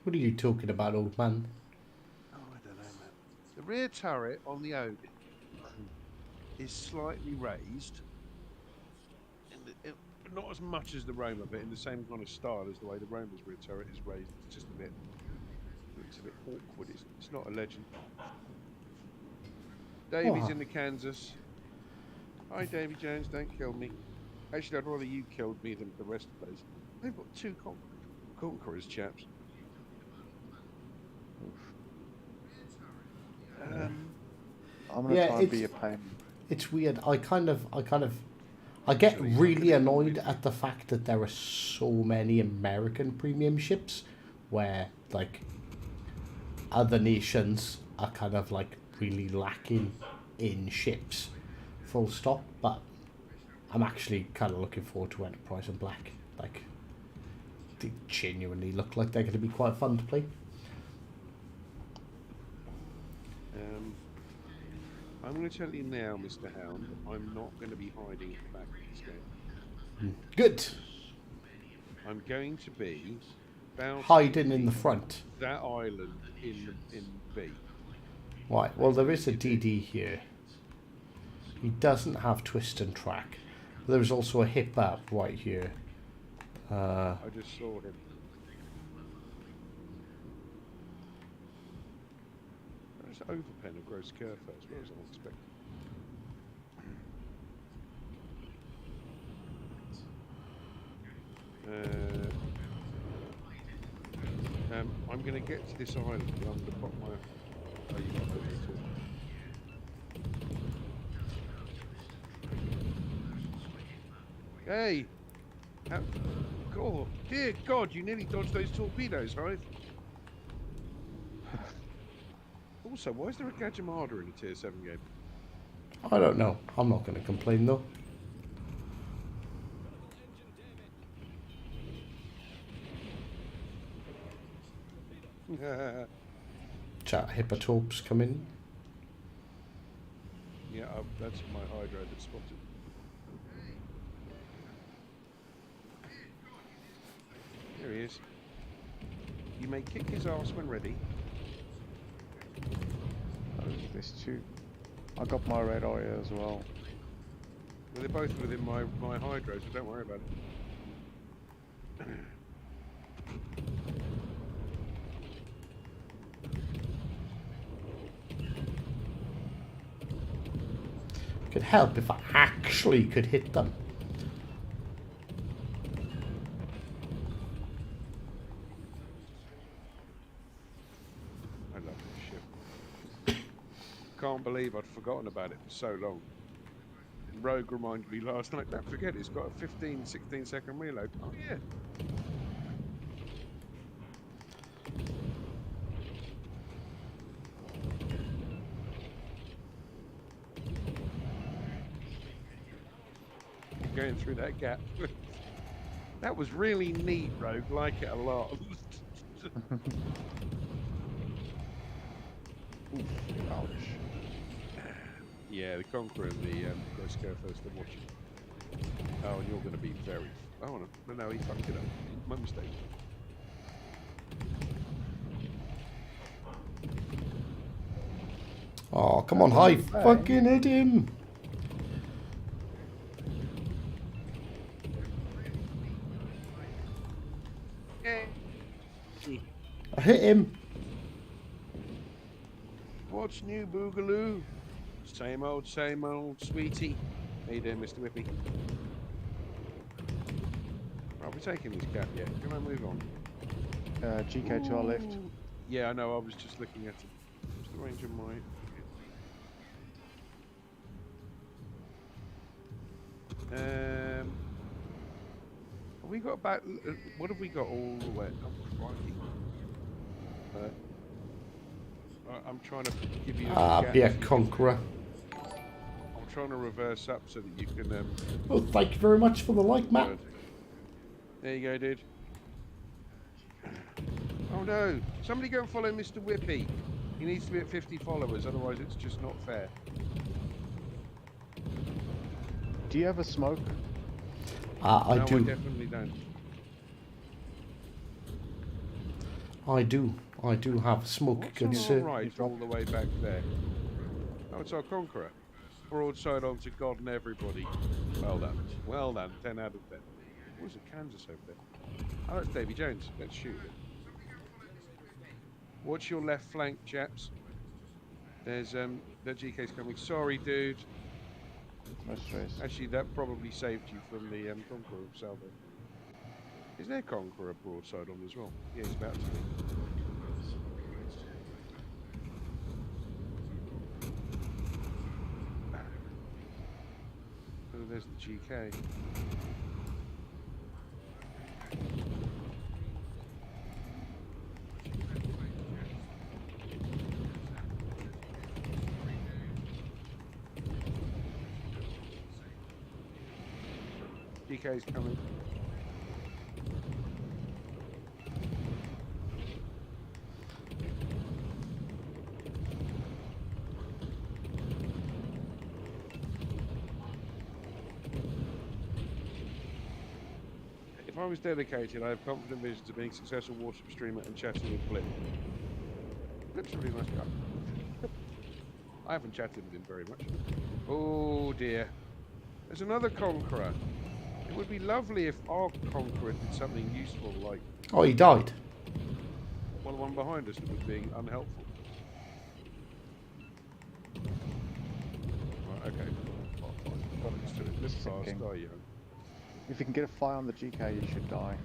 What are you talking about, old man? Oh, I don't know, man. The rear turret on the Odin is slightly raised, but not as much as the Roma, but in the same kind of style as the way the Roma's rear turret is raised. It's just a bit awkward. It's not a legend. Davey's in the Kansas. Hi, Davy Jones. Don't kill me. Actually, I'd rather you killed me than the rest of those. They've got 2 conquerors, chaps. I'm gonna try and be a pain. It's weird. I get really annoyed at the fact that there are so many American premium ships where like other nations are kind of like really lacking in ships, full stop. But I'm actually kind of looking forward to Enterprise and Black. Like, they genuinely look like they're going to be quite fun to play. I'm going to tell you now, Mr. Hound, I'm not going to be hiding at the back of this game. Good. I'm going to be hiding in the front. That island in B. Right, well there is a DD here. He doesn't have twist and track. There's also a hip up right here. I just saw him. There's overpen of gross curve as well as unexpected. I'm going to get to this island and I'm going to pop my... Oh, you got it too. Hey! God, dear God, you nearly dodged those torpedoes, right? Also, why is there a Gajamada in a tier 7 game? I don't know. I'm not going to complain though. Chat hippotopes come in. Yeah, that's my hydro that spotted. There he is. You may kick his arse when ready. There's two. I got my radar here as well. Well, they're both within my hydro, so don't worry about it. Could help if I actually could hit them. I love this ship. Can't believe I'd forgotten about it for so long. Rogue reminded me last night, don't forget it's got a 15-16 second reload. Oh yeah. Going through that gap. That was really neat, Rogue. Like it a lot. Oof, ouch. Yeah, the Conqueror and the let's go first and watch it. Oh, and you're going to be very. Oh no, he fucked it up. My mistake. Oh, come on, high fucking hit him. I hit him. What's new, Boogaloo? Same old, sweetie. How you doing, Mr. Whippy? Right, we're taking this gap yet. Can I move on? GK to our left. Ooh. Yeah, I know. I was just looking at it. What's the range of my? Have we got about? What have we got all the way? Oh, crikey. I'm trying to give you. Be a conqueror. I'm trying to reverse up so that you can. Oh, thank you very much for the like, Matt. There you go, dude. Oh no! Somebody go and follow Mr. Whippy. He needs to be at 50 followers, otherwise it's just not fair. Do you have a smoke? I No, do. I definitely don't. I do have smoke, What's good on sir. our right all the way back there? Oh, it's our Conqueror. Broadside onto God and everybody. Well done. Well done. 10 out of 10. Where's the Kansas over there? Oh, that's Davy Jones. Let's shoot him. Watch your left flank, chaps. There's the GK's coming. Sorry, dude. No stress. Actually, that probably saved you from the Conqueror of Salvo. Is there Conqueror broadside on as well? Yeah, he's about to be. Oh, there's the GK. GK's coming. If I was dedicated, I have confident visions of being a successful Warship streamer and chatting with Blip. Blip's a really nice guy. I haven't chatted with him very much. Oh dear. There's another Conqueror. It would be lovely if our Conqueror did something useful, like... Oh, he died. Well, the one behind us that was being unhelpful. Right, okay. Let's do it. This fast, Sinking. are you? If you can get a fire on the GK, you should die.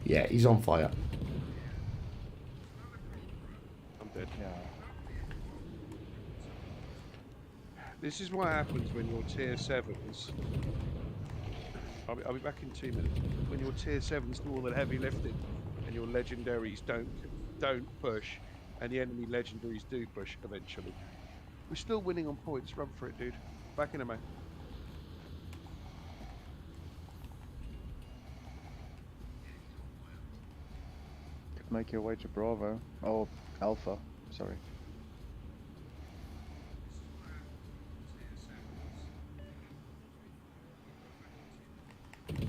Yeah, he's on fire. I'm dead. Yeah. This is what happens when your tier 7s... I'll be back in 2 minutes. When your tier 7s do all the heavy lifting, and your legendaries don't push, and the enemy legendaries do push eventually. We're still winning on points. Run for it, dude. Back in a man. Could make your way to Bravo. Oh, Alpha. Sorry. If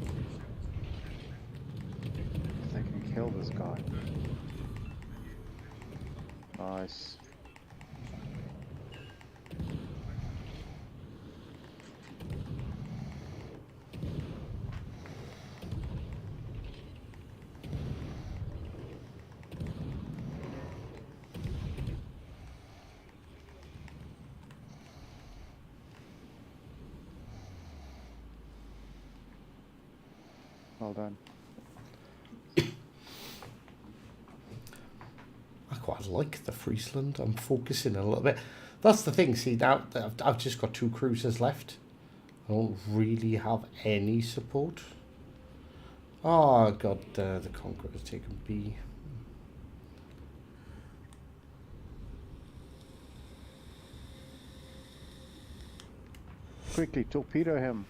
they can kill this guy. Nice. Well done. I quite like the Friesland. I'm focusing a little bit. That's the thing. See, now I've just got 2 cruisers left. I don't really have any support. Oh, I got the Conqueror's taken B. Quickly, torpedo him.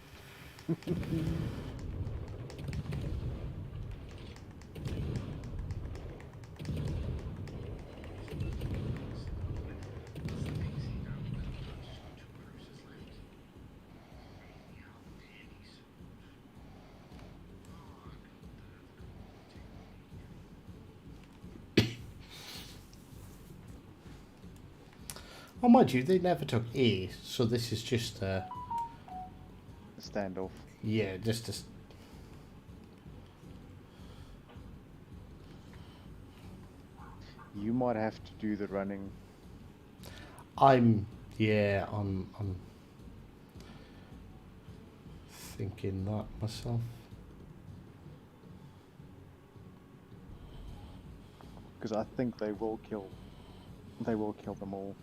Oh, mind you, they never took A, so this is just Standoff. yeah, just a. You might have to do the running. I'm thinking that myself. Because I think they will kill them all.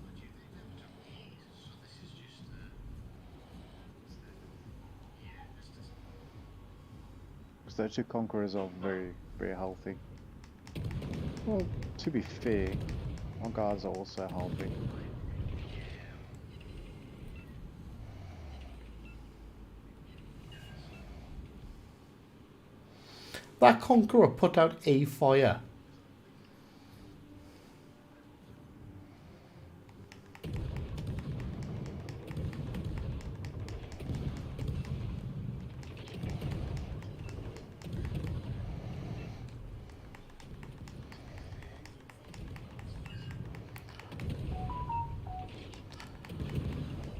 Because those 2 conquerors are very, very healthy. Well, to be fair, our guys are also healthy. That Conqueror put out a fire.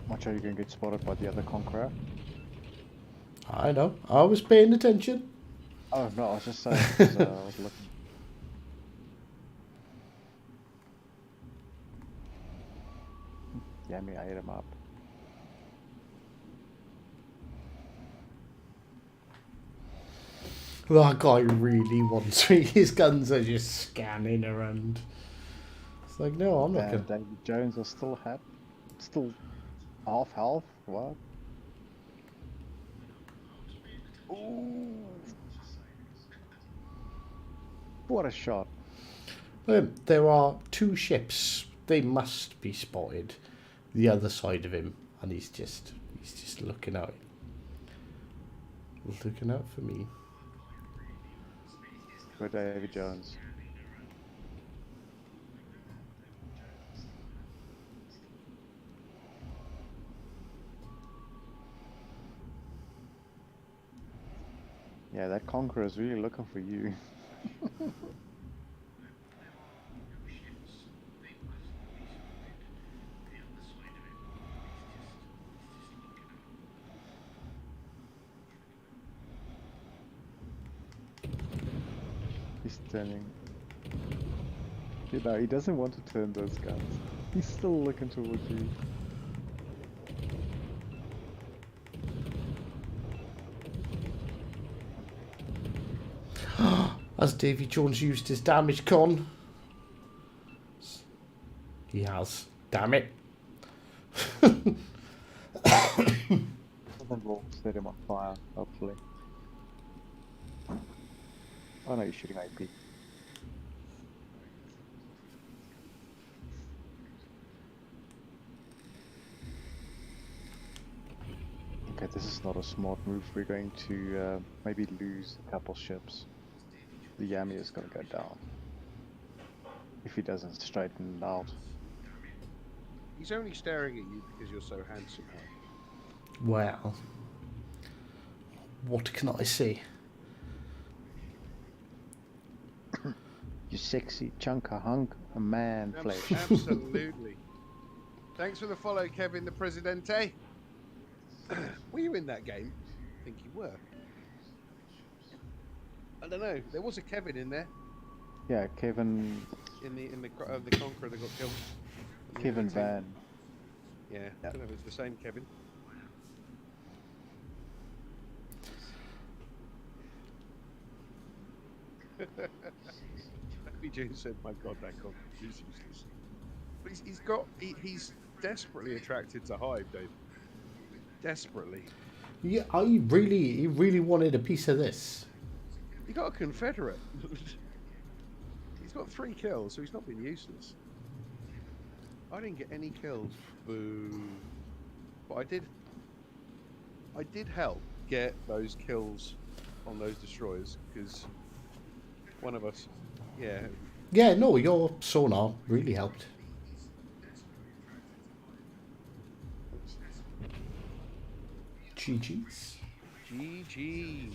Watch how you're going to get spotted by the other conqueror. I know. I was paying attention. Oh no, I was just saying. 'Cause, I was looking. Yeah, me, I ate him up. That guy really wants me. His guns are just scanning around. It's like, no, I'm not And gonna. David Jones is still half health. What? Ooh. What a shot. There are 2 ships. They must be spotted. The other side of him, and he's just looking out. Looking out for me. For David Jones. Yeah, that conqueror is really looking for you. He's turning. You know, he doesn't want to turn those guns. He's still looking towards you. Has Davy Jones used his damage con? He has. Damn it. Something will set him on fire, hopefully. Oh no, you're shooting AP. Okay, this is not a smart move. We're going to maybe lose a couple ships. The Yami is going to go down if he doesn't straighten it out. He's only staring at you because you're so handsome, Harry. Well, what can I say? You sexy chunk of hunk of man flesh. Absolutely. Thanks for the follow, Kevin the Presidente. Were you in that game? I think you were. I don't know. There was a Kevin in there. Yeah, Kevin. In the Conqueror that got killed. Kevin Van. Yeah, I don't know if it's the same Kevin. Jane said, "My God, that Conqueror is useless." But he's desperately attracted to Hive, Dave. Desperately. Yeah, he really wanted a piece of this. He got a Confederate. He's got 3 kills, so he's not been useless. I didn't get any kills. Boo. But I did help get those kills on those destroyers, because one of us, yeah. Yeah, no, your sonar really helped. GG's. GG.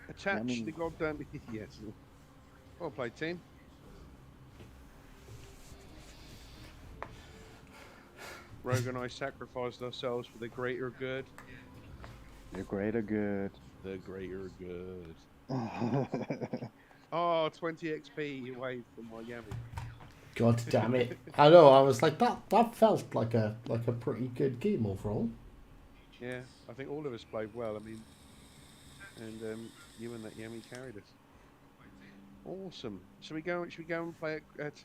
Attach the goddamn... Yes. Well played, team. Rogue and I sacrificed ourselves for the greater good. The greater good. The greater good. Oh, 20 XP away from my Yami. God damn it! I know. I was like that felt like a pretty good game overall. Yeah, I think all of us played well. I mean, and you and that Yami carried us. Awesome. Should we go and play at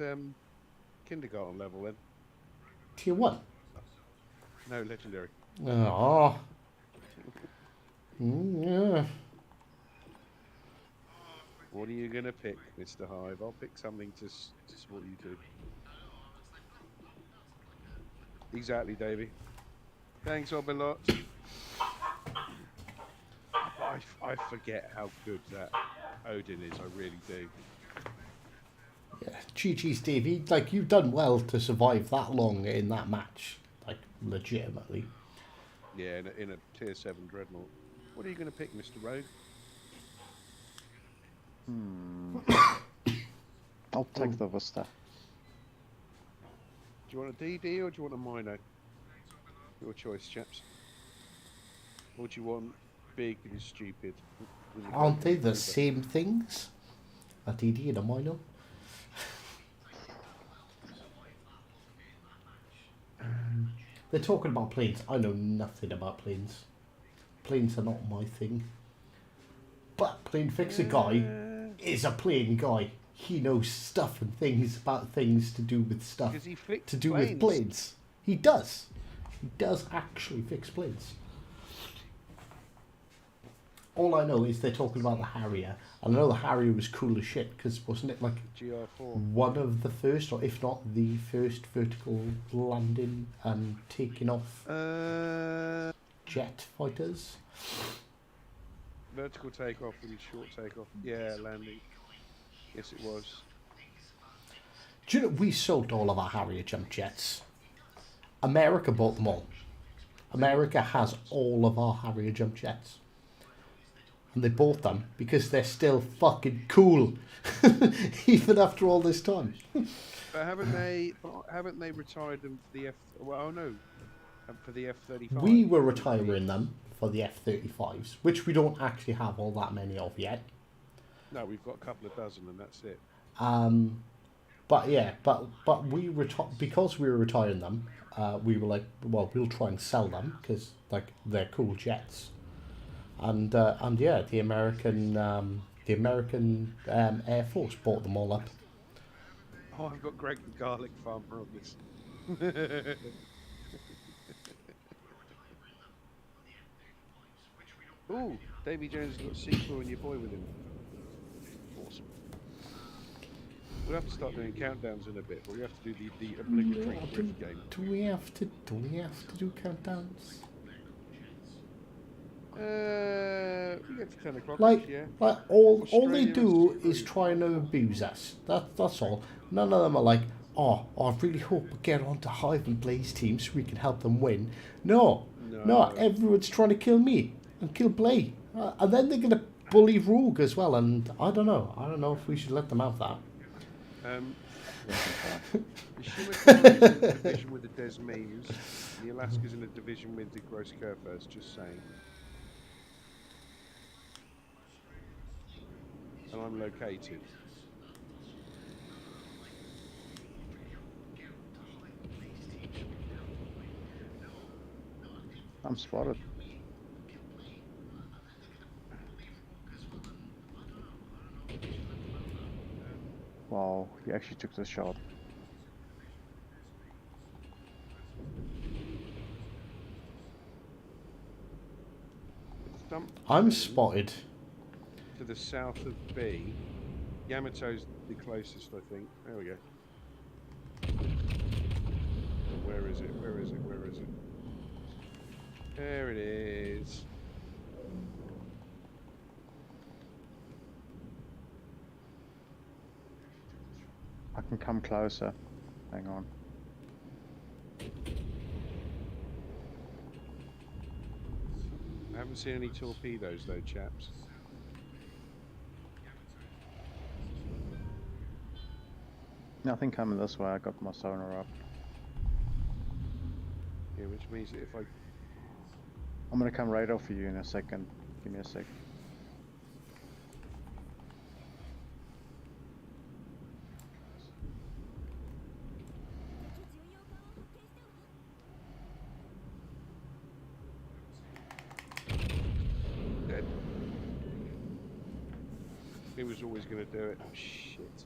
kindergarten level then? Tier 1. No, legendary. Oh. Yeah. What are you gonna pick, Mr. Hive? I'll pick something to support you two. Exactly, Davey. Thanks, Obilot. I forget how good that Odin is. I really do. Yeah. GG's, Davey. Like, you've done well to survive that long in that match. Like, legitimately. Yeah, in a tier 7 dreadnought. What are you gonna pick, Mr. Rogue? I'll take the Vista. Do you want a DD or do you want a Mino? Your choice, chaps. Or do you want big and stupid? Aren't they the same things? A DD and a Mino? They're talking about planes. I know nothing about planes. Planes are not my thing. But Plane Fixer Guy is a plane guy. He knows stuff and things about things to do with stuff to do with planes. He does. He does actually fix planes. All I know is they're talking about the Harrier. And I know the Harrier was cool as shit because wasn't it like GR4. one of the first, or if not the first, vertical landing and taking off jet fighters? Vertical takeoff and short takeoff. Yeah, landing. Yes, it was. Do you know, we sold all of our Harrier jump jets. America bought them all. America has all of our Harrier jump jets. And they bought them because they're still fucking cool. Even after all this time. But haven't they retired them for the F... Well, oh no. For the F-35. We were retiring them for the F-35s, which we don't actually have all that many of yet. No, we've got a couple of dozen and that's it. But yeah, but we because we were retiring them. We were like, well, we'll try and sell them because like they're cool jets. And yeah, the American Air Force bought them all up. Oh, I've got Greg the Garlic Farmer on this. Ooh, Davy Jones has got sequel and your boy with him. Awesome. We'll have to start doing countdowns in a bit, but we have to do the obligatory game. Do we have to do countdowns? We get to 10 o'clock. Like, Yeah. all they Australia is do is 3. try and abuse us. That's all. None of them are like, oh, I really hope we get onto Hive and Blaze teams so we can help them win. No, No. everyone's trying to kill me and kill Blay, and then they're gonna bully Rogue as well. And I don't know if we should let them have that. The Shimakawa is in a division with the Desmemes. The Alaska's in a division with the Gross Kerfers, just saying. And I'm located. I'm spotted. Wow, he actually took the shot. I'm spotted. To the south of B. Yamato's the closest, I think. There we go. Where is it? Where is it? Where is it? There it is. I can come closer. Hang on. I haven't seen any torpedoes though, chaps. Nothing coming this way. I got my sonar up. Yeah, which means that if I... I'm gonna come radar for you in a second. Give me a sec. Dead. He was always going to do it. Oh, shit.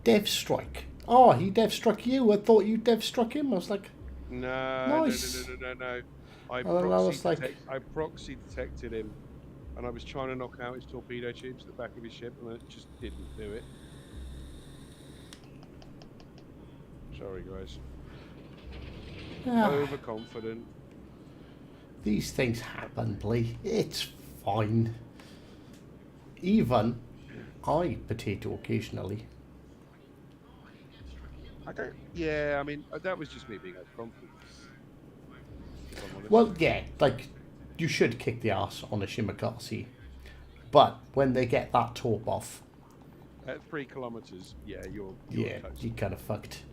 Dev strike. Oh, he dev struck you. I thought you dev struck him. I was like, No, nice. no. I I proxy detected him, and I was trying to knock out his torpedo tubes at the back of his ship, and it just didn't do it. Sorry, guys. Overconfident. These things happen, Lee. It's fine. Even I potato occasionally. I don't. Yeah, I mean that was just me being overconfident. If I'm honest. Well, yeah, like you should kick the ass on a Shimakaze, but when they get that top off, At 3 kilometers, yeah, you're toast. you kind of fucked.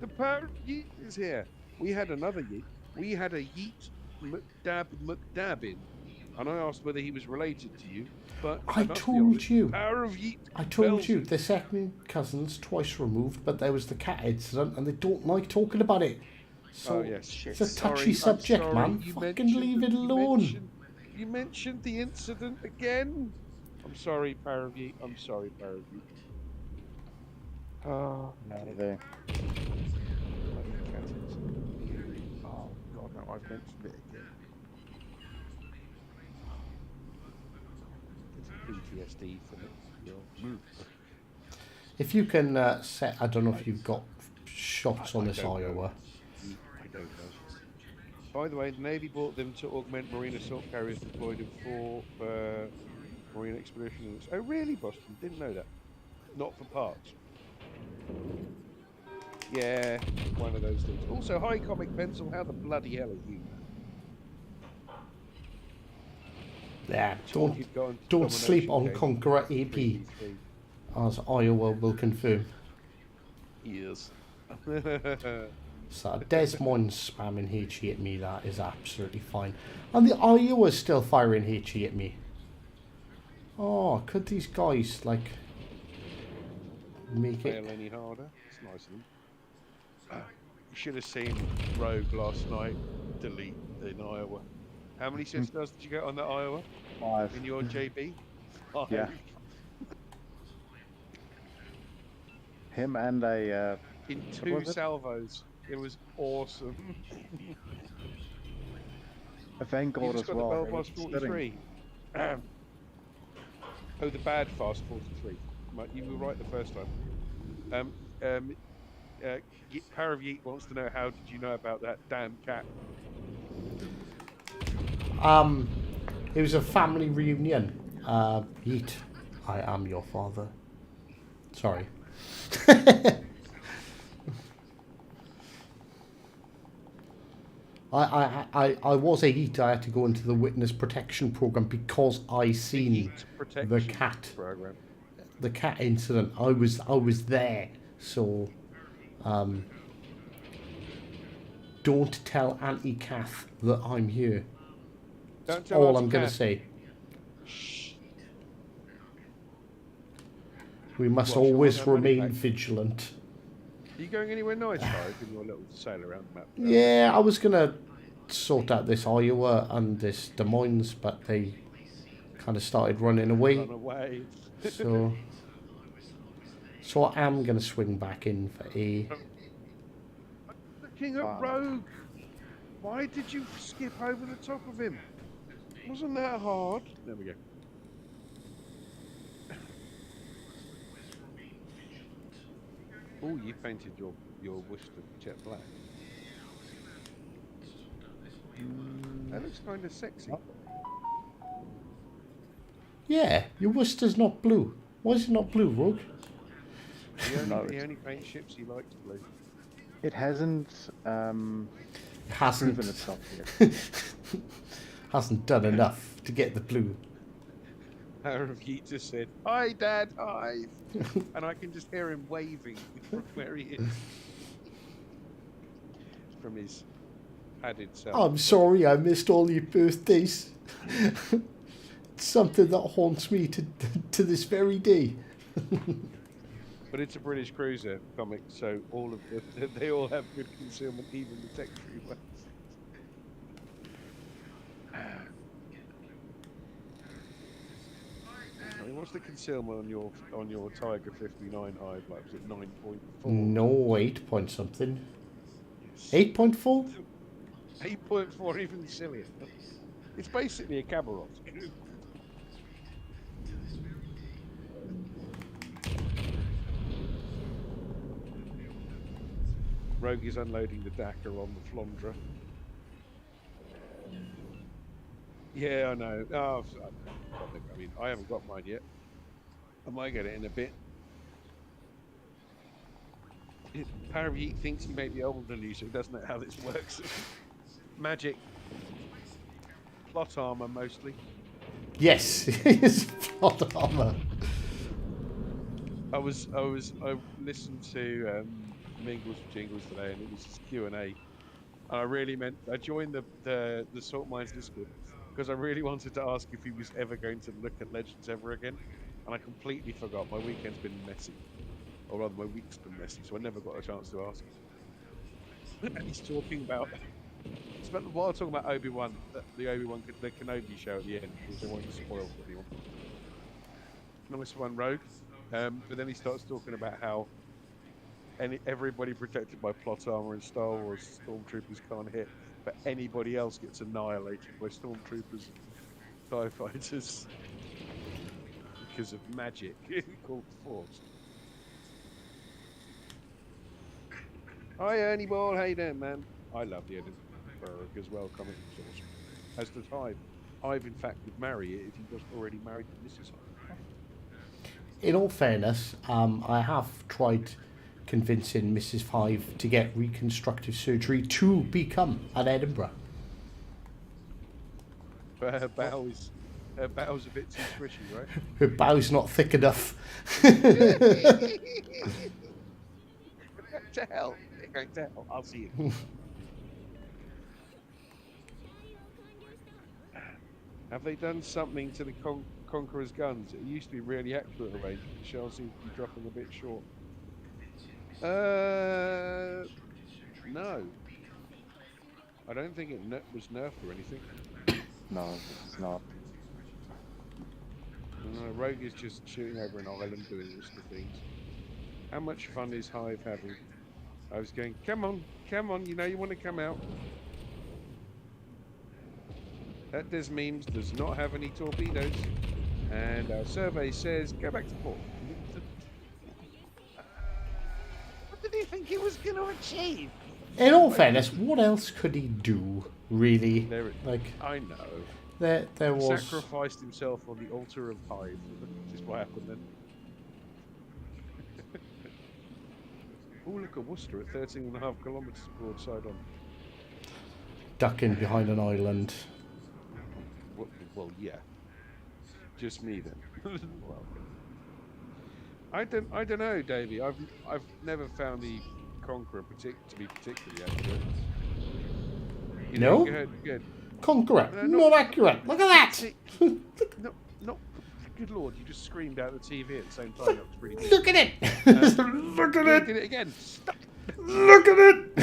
The power yeet is here. We had another yeet. We had a yeet McDabin, and I asked whether he was related to you. But I told you. Power of yeet. I told you. They're second cousins, twice removed, but there was the cat incident, and they don't like talking about it. So oh yes, shit. it's a touchy subject, man. Fucking leave it alone. You mentioned the incident again. I'm sorry, Power of yeet. I'm sorry, Power of yeet. Oh, Out of there. Oh God, no! I've mentioned it again. It's PTSD from it. If you can set, I don't know if you've got shots on this Iowa. I don't know. By the way, the Navy bought them to augment marine assault carriers deployed in 4 marine expedition units. Oh, really, Boston? Didn't know that. Not for parts. Yeah, one of those things. Also, hi, Comic Pencil. How the bloody hell are you? Yeah, You've gone to don't sleep on domination Conqueror AP, 3v3. as Iowa will confirm. Yes. So Desmond's spamming HE at me, that is absolutely fine. And the Iowa's still firing HE at me. Oh, could these guys, like, make it... Fail any harder? It's nice of them. You should have seen Rogue last night delete in Iowa. How many stars did you get on that Iowa? 5. In your JB? 5. Yeah. Him and a In what 2 was it? salvos. It was awesome. A Vanguard You as just got well. the It was Belfast 43. Oh, the bad Fast 43. You were right the first time. Power of Yeet wants to know, how did you know about that damn cat? It was a family reunion. Yeet, I am your father. Sorry. I was a heat. I had to go into the witness protection program because I seen Heat the protection cat, program. the cat incident. I was there. So, don't tell Auntie Kath that I'm here. Don't That's tell all Auntie I'm gonna Kath. say. Shh. We must What, she'll want always her money remain back. vigilant. Are you going anywhere nice, Hive, in your little sail around the map? Yeah, I was gonna sort out this Iowa and this Des Moines, but they kind of started running away. Run away. So, so I am gonna swing back in for A. Looking at Rogue. Why did you skip over the top of him? Wasn't that hard? There we go. Oh, you painted your Worcester jet black. That looks kind of sexy. Yeah, your Worcester's not blue. Why is it not blue, Rogue? He only paints ships he likes blue. It hasn't Hasn't proven itself yet. hasn't done enough to get the blue. Power of Heat just said, "Hi, Dad, hi," and I can just hear him waving from where he is, from his padded cell. I'm sorry I missed all your birthdays. It's something that haunts me to this very day. But it's a British cruiser comic, so all of they all have good concealment, even the tech-free ones. I mean, what's the concealment on your Tiger 59 Hive? Like, was it 9.4? No, 8 point something. 8.4? 8.4, even sillier. It's basically a Cabaret. Rogue is unloading the Dakar on the Flandre. Yeah, I know. Oh, I mean, I haven't got mine yet. I might get it in a bit. Power of Heat thinks he may be older than you, so he doesn't know how this works. Magic. Plot armor, mostly. Yes, it's plot armor. I listened to Mingles for Jingles today, and it was just Q&A. And I really meant, I joined the Salt Mines Discord because I really wanted to ask if he was ever going to look at Legends ever again. And I completely forgot. My weekend's been messy. Or rather, my week's been messy, so I never got a chance to ask him. And he's talking about... While talking about Obi-Wan, the Obi-Wan, the Kenobi show at the end, because I won't spoil for anyone. Nice one, Rogue. But then he starts talking about how everybody protected by plot armor in Star Wars, stormtroopers can't hit, but anybody else gets annihilated by stormtroopers and TIE fighters because of magic called Force. Hi, Ernie Ball, how you doing, man? I love the Edinburgh as well, comic source. As does Hive. Hive, in fact, would marry it if he wasn't already married to Mrs. Hive. In all fairness, I have tried convincing Mrs. Five to get reconstructive surgery to become an Edinburgh. But her bow's a bit too squishy, right? Her bow's not thick enough. To hell. They're going to hell. I'll see you. Have they done something to the Conqueror's guns? It used to be really accurate range. The shell seems to be dropping a bit short. No. I don't think it was nerfed or anything. No, it's not. No, Rogue is just shooting over an island doing risky things. How much fun is Hive having? I was going, come on, you know you want to come out. That Des Memes does not have any torpedoes. And our survey says, go back to port. What did he think he was going to achieve? In all fairness, what else could he do, really? There it, Like, I know. there He was... sacrificed himself on the altar of Hive. Which is what happened then. Oh, look at Worcester at 13.5 kilometres broadside on. ducking behind an island. Well, yeah. Just me then. Well, I don't know, Davey. I've never found the Conqueror to be particularly accurate. You No? think? Good. Conqueror, No, not accurate. Look at that! See, no, not. Good lord! You just screamed out the TV at the same time. That was pretty good. Look at it! Look at Yeah, it! did it again. Stop. Look at it!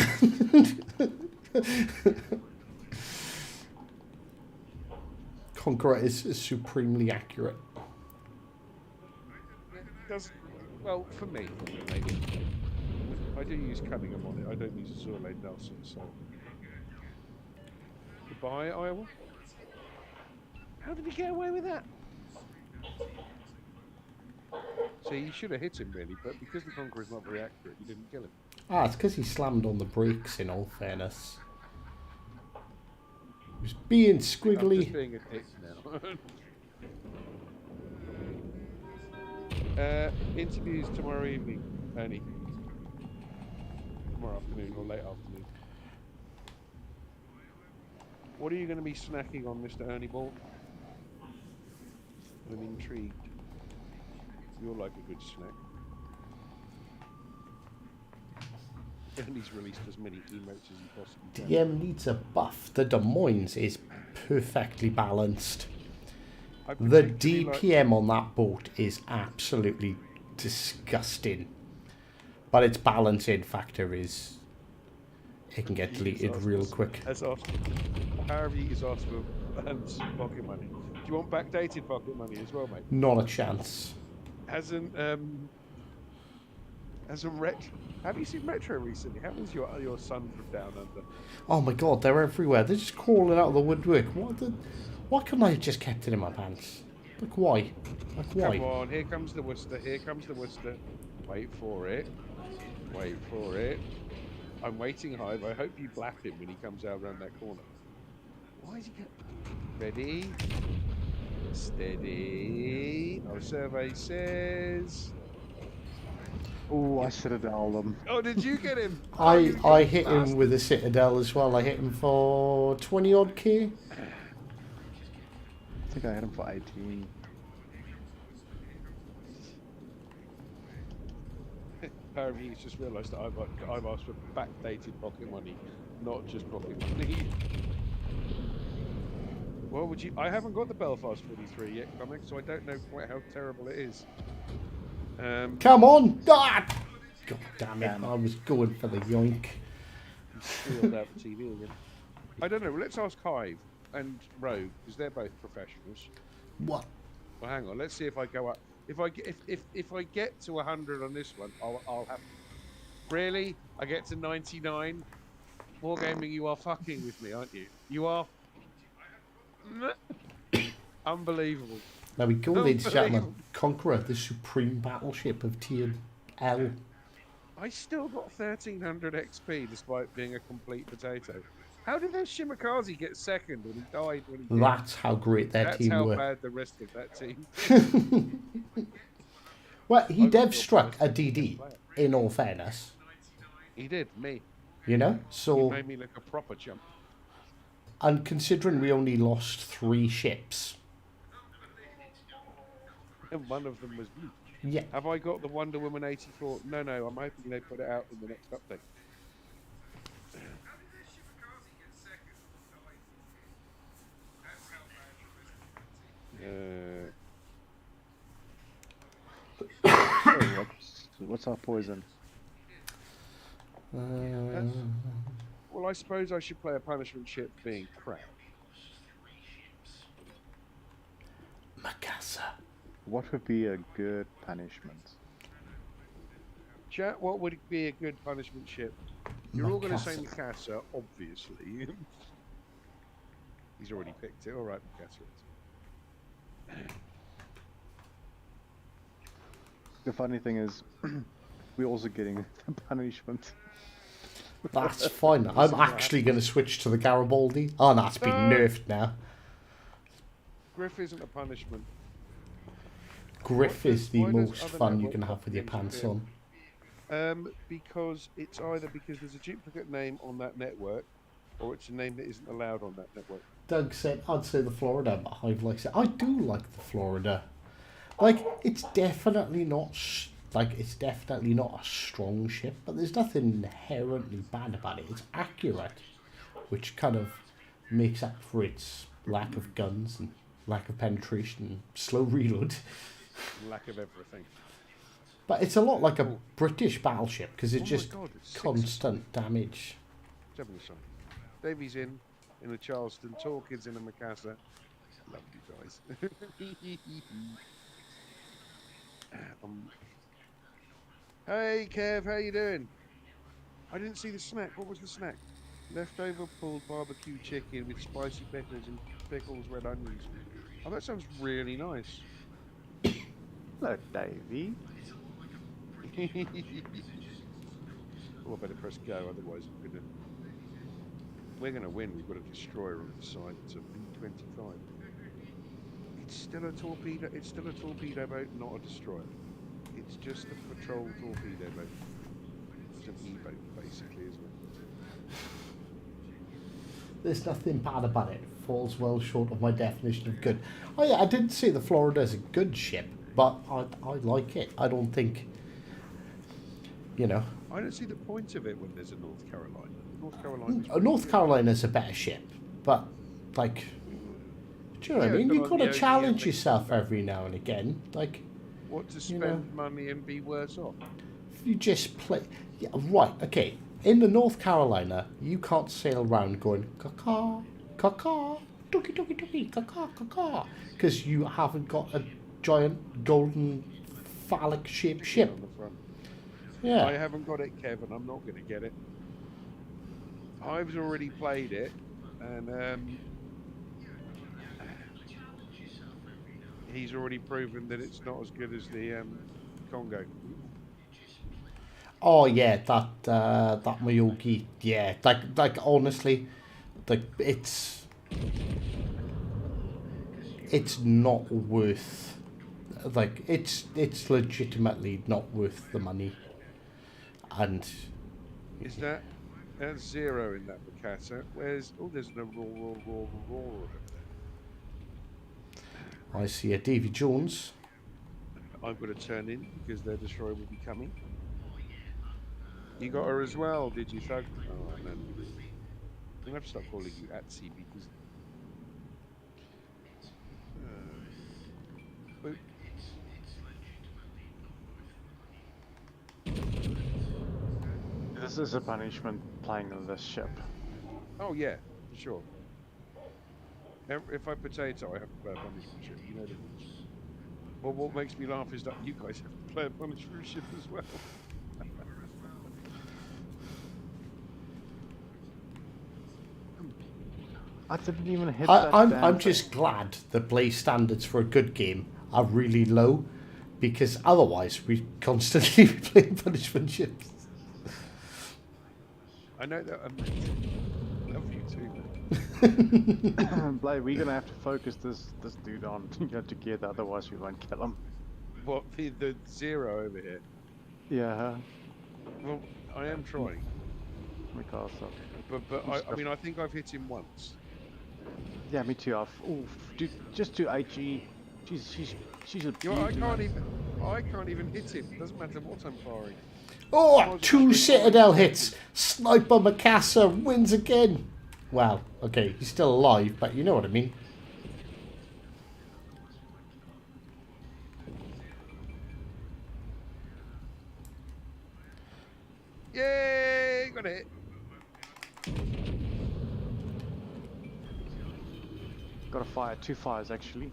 Conqueror is supremely accurate. Does well for me, maybe. I do use Cunningham on it. I don't use Azure Nelson, so. Goodbye, Iowa. How did he get away with that? See, you should have hit him really, but because the Conqueror's not very accurate, you didn't kill him. Ah, it's because he slammed on the brakes, in all fairness. He was being I'm squiggly. just being a dick now. Interviews tomorrow evening, Ernie. Tomorrow afternoon or late afternoon. What are you going to be snacking on, Mr. Ernie Ball? I'm intrigued. You're like a good snack. Ernie's released as many emotes as he possibly can. DM needs a buff. The Des Moines is perfectly balanced. The DPM on that boat is absolutely disgusting. But its balancing factor is... It can get deleted real quick. As asked, Harvey is asked for pocket money. Do you want backdated pocket money as well, mate? Not a chance. Hasn't have you seen Retro recently? How was your son from down under? Oh my god, they're everywhere. They're just crawling out of the woodwork. Why couldn't I have just kept it in my pants? Like why? Like why? Come on, here comes the Worcester. Here comes the Worcester. Wait for it. Wait for it. I'm waiting, Hive. I hope you blap him when he comes out around that corner. Why is he ready? Steady. Our survey says. Oh, I citadel them. Oh, did you get him? I hit him with a citadel as well. I hit him for 20 odd K. I think I hit him for 18. Apparently, he's just realised that I've asked for backdated pocket money, not just pocket money. Well, would you? I haven't got the Belfast 43 yet, comic, so I don't know quite how terrible it is. Come on! Ah! God damn it! I was going for the yoink. Sealed out the TV again. I don't know. Let's ask Hive and Rogue because they're both professionals. What? Well, hang on. Let's see if I go up. If I get to 100 on this one, I'll have. Really? I get to 99. Wargaming, you are fucking with me, aren't you? You are. Unbelievable. There we go, ladies and gentlemen. Conqueror, the supreme battleship of Tier L. I still got 1300 XP despite being a complete potato. How did that Shimakaze get second when he died when he did? That's how great their team were. That's how bad the rest of that team. Well, he dev struck a DD, in all fairness. He did, me. You know? So. He made me look a proper chump. And considering we only lost 3 ships. And one of them was me. Yeah. Have I got the Wonder Woman 84? No, I'm hoping they put it out in the next update. Sorry, what's our poison? Well, I suppose I should play a punishment ship being crap. Macassar. What would be a good punishment? Chat, what would be a good punishment ship? You're all going to say Mikasa, obviously. He's already picked it. All right, Mikasa. The funny thing is, we're also getting the punishment. That's fine. I'm actually going to switch to the Garibaldi. Oh, no, it's been nerfed now. Griff isn't a punishment. Griff is the Why does most other fun you network can have with your games pants appear? on. Because it's either because there's a duplicate name on that network, or it's a name that isn't allowed on that network. Doug said, I'd say the Florida, but Hive likes it. I do like the Florida. Like, it's definitely not it's definitely not a strong ship, but there's nothing inherently bad about it. It's accurate, which kind of makes up for its lack of guns and lack of penetration and slow reload. Lack of everything. But it's a lot like a British battleship because it's Oh my just God, it's constant damage. Definitely sorry. Davey's in a Charleston, Torkins in a Macassar. Love you guys. Hey Kev, how you doing? I didn't see the snack. What was the snack? Leftover pulled barbecue chicken with spicy pickles and red onions. Oh, that sounds really nice. Hello, Davey. Oh, I better press go, otherwise we're gonna win. We've got a destroyer on the side. It's a B-25. It's still a torpedo. It's still a torpedo boat, not a destroyer. It's just a patrol torpedo boat. It's an E-boat, basically, isn't it? There's nothing bad about it. It falls well short of my definition of good. Oh yeah, I didn't say the Florida is a good ship, but I like it. I don't think, you know. I don't see the point of it when there's a North Carolina. North Carolina's a better ship, but like, do you know what I mean? You've got to challenge yourself every now and again. Like, what to spend money and be worse off? If you just play, yeah, right? Okay, in the North Carolina, you can't sail around going caw caw, dookie dookie dookie, caw, because you haven't got a giant golden phallic shaped ship. On the front. Yeah. I haven't got it, Kevin. I'm not going to get it. I've already played it, and he's already proven that it's not as good as the Congo. Oh yeah, that Miyogi, yeah, like honestly, like it's not worth, like it's legitimately not worth the money, and is that's 0 in that Macassar. There's no roar over there. I see a Davy Jones. I'm going to turn in because their destroyer will be coming. You got her as well, did you, Thug? Oh, no. I'm going to have to start calling you Atsy because... This is a punishment playing on this ship. Oh yeah, for sure. If I potato, I have to play a punishment ship. You know the rules. Well, what makes me laugh is that you guys have to play a punishment ship as well. I didn't even hit I'm just glad the play standards for a good game are really low, because otherwise we constantly be playing punishment ships. I know that. I love you too. Blade, we're gonna have to focus this dude on together, otherwise we won't kill him. What, the 0 over here? Yeah. Well, I am trying. But I mean, I think I've hit him once. Yeah, me too. Just do HE. She's a You know, I can't even hit him. Doesn't matter what I'm firing. Oh, 2 Citadel hits. Sniper Macassar wins again. Well, okay, he's still alive, but you know what I mean. Yay! Got it. Got a fire, 2 fires actually.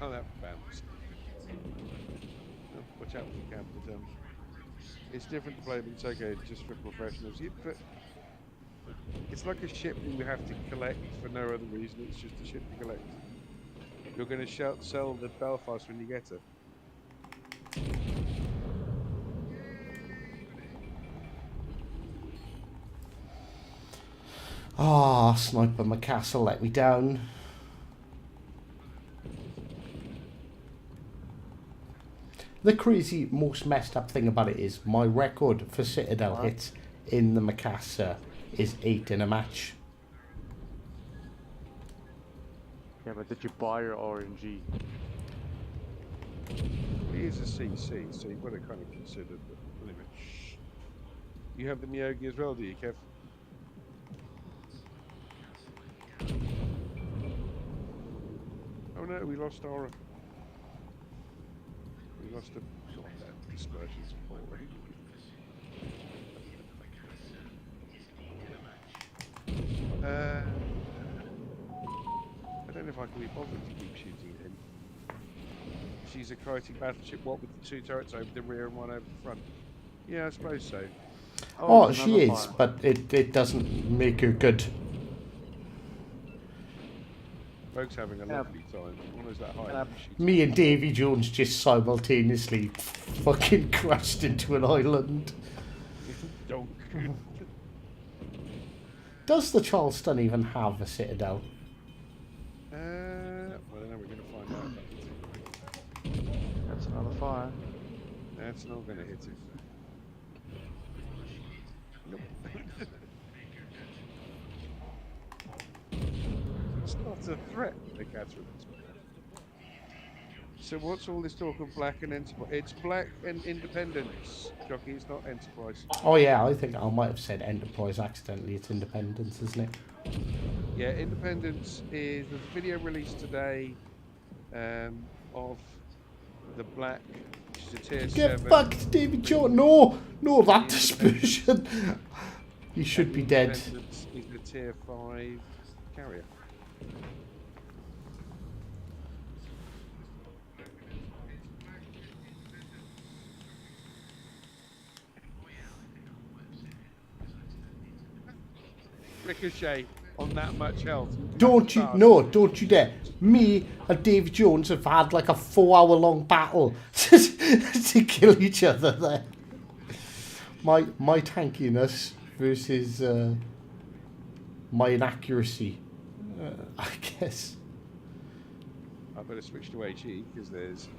Oh, that bounced. Oh, watch out for the camp. But, it's different to play, but it's okay, just for professionals. But it's like a ship that you have to collect for no other reason. It's just a ship to collect. You're going to sell the Belfast when you get it. Ah, Sniper McCastle let me down. The crazy, most messed up thing about it is my record for Citadel What? hits in the Macassar is 8 in a match. Yeah, but did you buy your RNG? It is a CC, so you've got to kind of consider that. Anyway, you have the Miyogi as well, do you, Kev? Oh no, we lost our. We lost a. God, that dispersion's boring. I don't know if I can be bothered to keep shooting at him. She's a kiting battleship, what with the 2 turrets over the rear and 1 over the front? Yeah, I suppose so. Oh, there's she another is, fire. but it doesn't make her good. Folks having a Yeah. lovely time. What is that height? Yeah. Me and Davy Jones just simultaneously fucking crashed into an island. Donk. Does the Charleston even have a citadel? Well, then we're going to find out. That's another fire. That's not going to hit it. Nope. It's not a threat, the Catherine. So what's all this talk of black and enterprise? It's black and independence, Jockey. It's not enterprise. Oh yeah, I think I might have said Enterprise accidentally. It's Independence, isn't it? Yeah, independence is. There's a video released today of the black, which is a tier Get 7. fucked, David Jones! No! No, that dispersion! You should and be dead. Independence is the tier 5 carrier. Ricochet on that much health. Don't you, no, don't you dare. Me and David Jones have had like a 4-hour-long battle to kill each other there. My tankiness versus my inaccuracy, I guess. I better switch to HE because there's.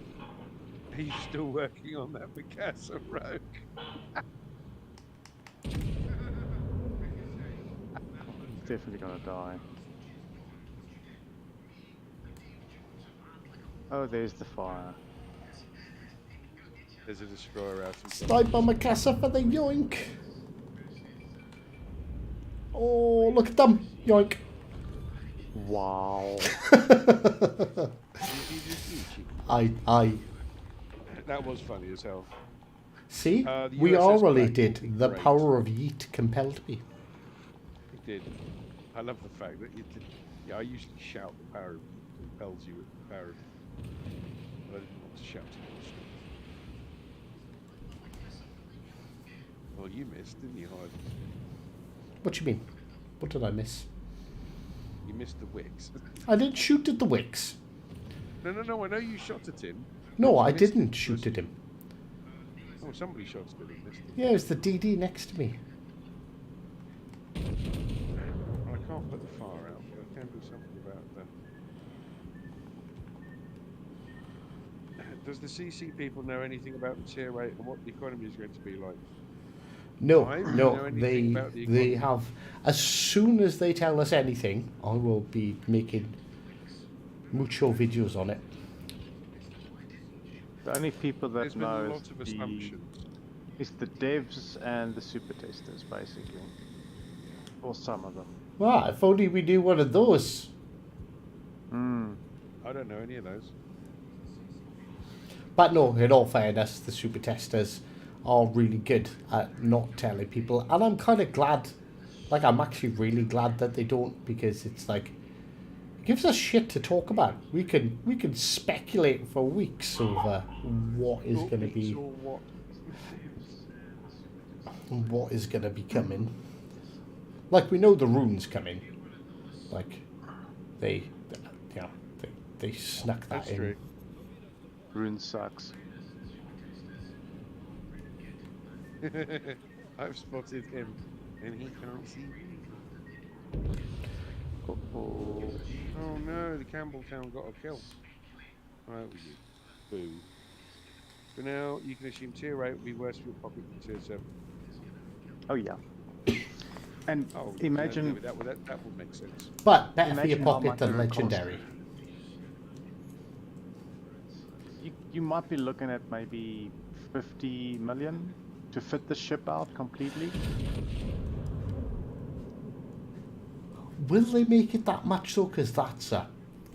He's still working on that Picasso rogue. He's definitely gonna die. Oh, there's the fire. There's a destroyer out in front. Sniper McCassa for the yoink. Oh, look at them. Yoink. Wow. I. That was funny as hell. See, The we USS are Black related. would be The great. power of yeet compelled me. It did. I love the fact that you did. Yeah, I usually shout the power compels you with the power of. But I didn't want to shout it. Well, you missed, didn't you, Hyde? What you mean? What did I miss? You missed the wicks. I didn't shoot at the wicks. No, I know you shot at him. No, but I you missed didn't it. shoot at him. Oh, somebody shot at him. Missed it. Yeah, it was the DD next to me. Well, I can't put the fire out, but I can do something about that. Does the CC people know anything about the tier rate and what the economy is going to be like? No, Clive, do you no, know anything about the they economy? have. As soon as they tell us anything, I will be making mucho videos on it. The only people that There's been know lots of assumptions. is the devs and the super testers, basically. Or some of them. Wow, if only we knew one of those. Hmm. I don't know any of those. But no, in all fairness, the super testers are really good at not telling people, and I'm kind of glad. Like, I'm actually really glad that they don't, because it's like it gives us shit to talk about. We can speculate for weeks over what is going to be what is going to be coming. Like, we know the rune's coming. Like, they snuck that That's in. true. Rune sucks. I've spotted him, and he can't see me. Oh, Oh no, the Campbelltown got a kill. Right with you. Boo. For now, you can assume tier 8 would be worse for your pocket than tier 7. oh yeah. And Oh, imagine, that would make sense. But better for your imagine how pocket much it than would cost. legendary. You might be looking at maybe 50 million to fit the ship out completely. Will they make it that much though? Because that's a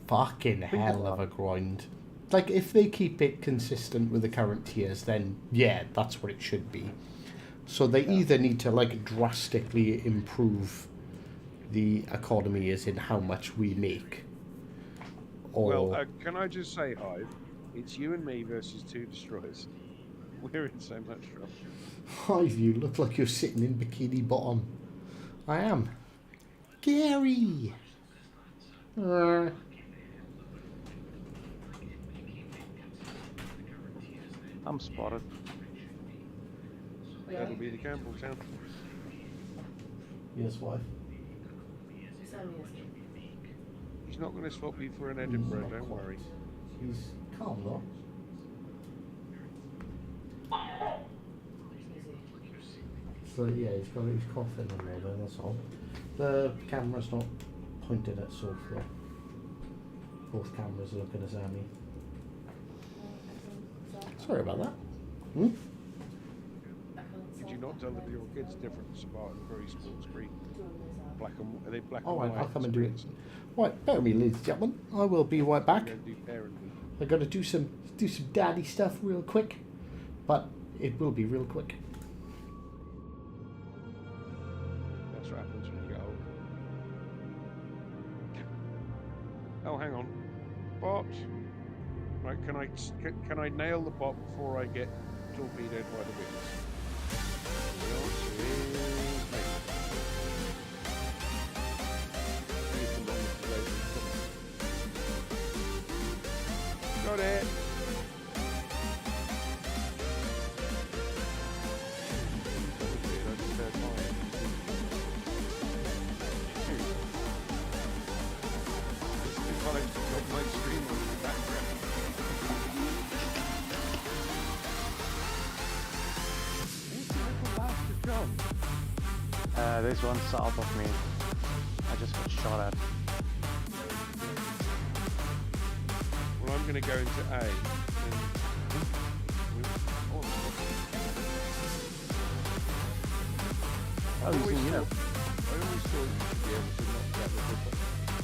fucking Think hell about of a grind. Like, if they keep it consistent with the current tiers, then yeah, that's what it should be. So they either need to, like, drastically improve the economy as in how much we make. Or... Well, can I just say, Hive, it's you and me versus 2 destroyers. We're in so much trouble. Hive, you look like you're sitting in Bikini Bottom. I am. Gary! I'm spotted. That'll be the Campbelltown. Yes, wife. He's not going to swap you for an Edinburgh, don't worry. He's calm though. So yeah, he's got his coughing a little bit, that's all. The camera's not pointed at Sophia. Both cameras are looking at Sammy. Sorry about that. Hmm? Did you not tell them your kid's different to Spartan very small screen? Black and are they black and Alright, white? I'll come and do it. screens? Right, bear with me, ladies and gentlemen. I will be right back. We're going to do parenting. I gotta do some daddy stuff real quick. But it will be real quick. That's what happens when you get old. Oh, hang on. Bot. Right, can I nail the bot before I get torpedoed by the wings? The answer is maybe. Anything but the laser. Got it. That was weird. I just heard mine. This is what I've got my stream on in the background. There's one south of me. I just got shot at. Well, I'm going to go into A. Oh, he's in Europe. I always thought you should be able to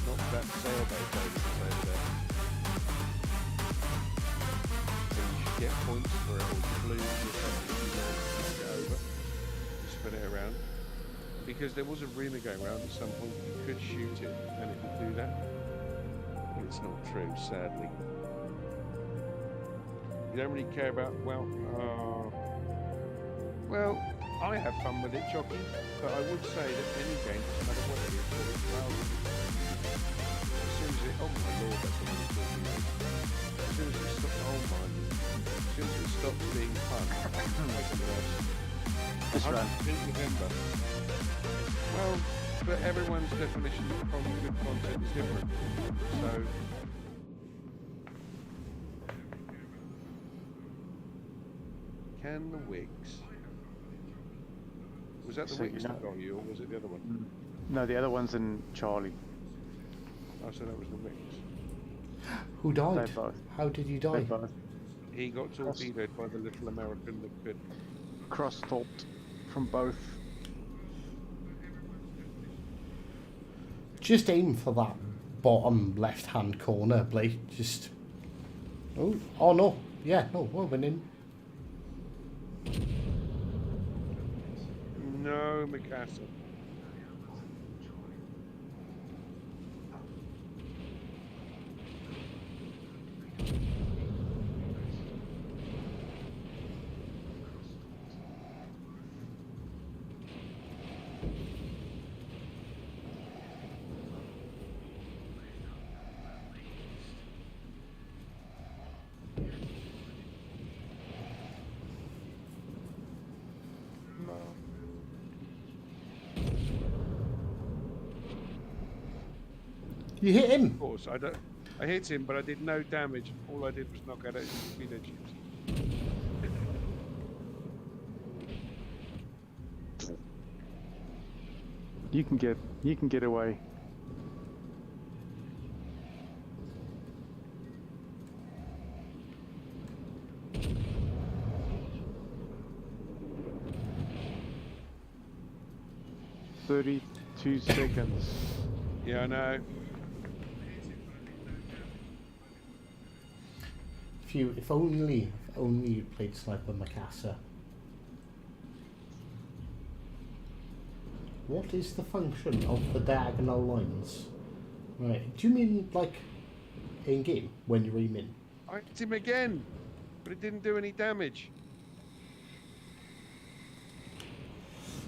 knock that sailboat over there. And you should get points for it, or blues or something if you knock it over. You spin it around. Because there was a rumour going around at some point you could shoot it and it would do that. It's not true, sadly. You don't really care about, well, I have fun with it, Jockey, but I would say that any game, no matter what it is, whether it's Naval, as soon as it, oh my lord, that's what it's talking about. As soon as it stops, oh my, as soon as it stops being fun, make it worse. Just run. Remember. Well, but everyone's definition of good content is different, so... Can the Whigs... Was that the So Whigs you that know- got you, or was it the other one? No, the other one's in Charlie. Oh, so that was the Whigs. Who died? They both. How did you They die? both He got torpedoed by the little American that could. cross-talked from both. Just aim for that bottom left-hand corner, Blake. Just... Oh no. Yeah, no, we're winning. No, McCaster. No. You hit him. Of course, I don't. I hit him, but I did no damage. All I did was knock out his torpedo tubes. You can get away. "32 seconds." Yeah, I know. If only you played Sniper Macassar. What is the function of the diagonal lines? Right, do you mean like in game when you're aiming? I hit him again, but it didn't do any damage.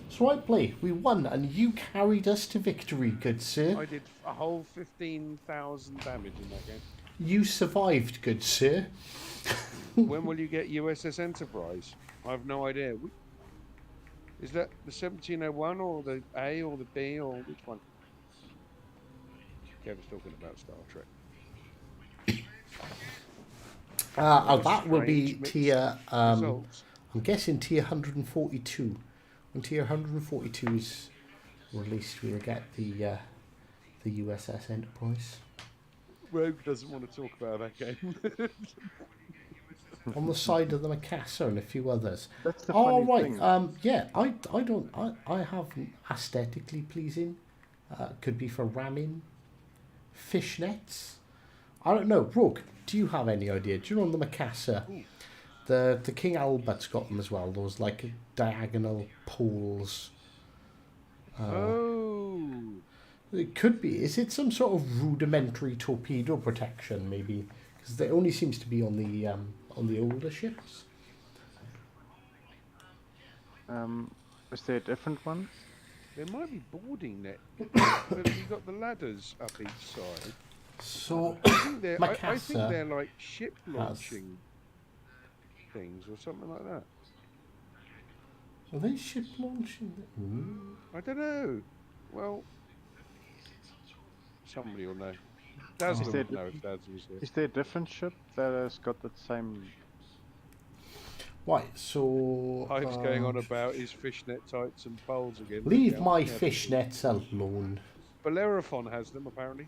So I play. We won, and you carried us to victory, good sir. I did a whole 15,000 damage in that game. You survived, good sir. When will you get USS Enterprise? I have no idea. Is that the 1701 or the A or the B or which one? Kevin's talking about Star Trek. That will be Strange mixed tier. results. I'm guessing tier 142. When tier 142 is released, we'll get the USS Enterprise. Rogue doesn't want to talk about that game. On the side of the Macassar and a few others. That's the Oh funny right, thing. yeah. I have aesthetically pleasing. Could be for ramming, fishnets. I don't know. Rogue, do you have any idea? Do you know on the Macassar? The King Albert's got them as well. Those like diagonal poles. Oh, It could be. Is it some sort of rudimentary torpedo protection? Maybe because it only seems to be on the older ships. Is there a different one? there might be boarding net. But you've got the ladders up each side. So I think I think Macassar they're like ship launching things or something like that. are they ship launching? I don't know. Well, somebody will know. Daz Is would there know if Daz was here. Is there a different ship that has got the same? Right. So Hype's going on about his fishnet tights and poles again. leave Look out. my Yeah. fishnets alone. Bellerophon has them apparently,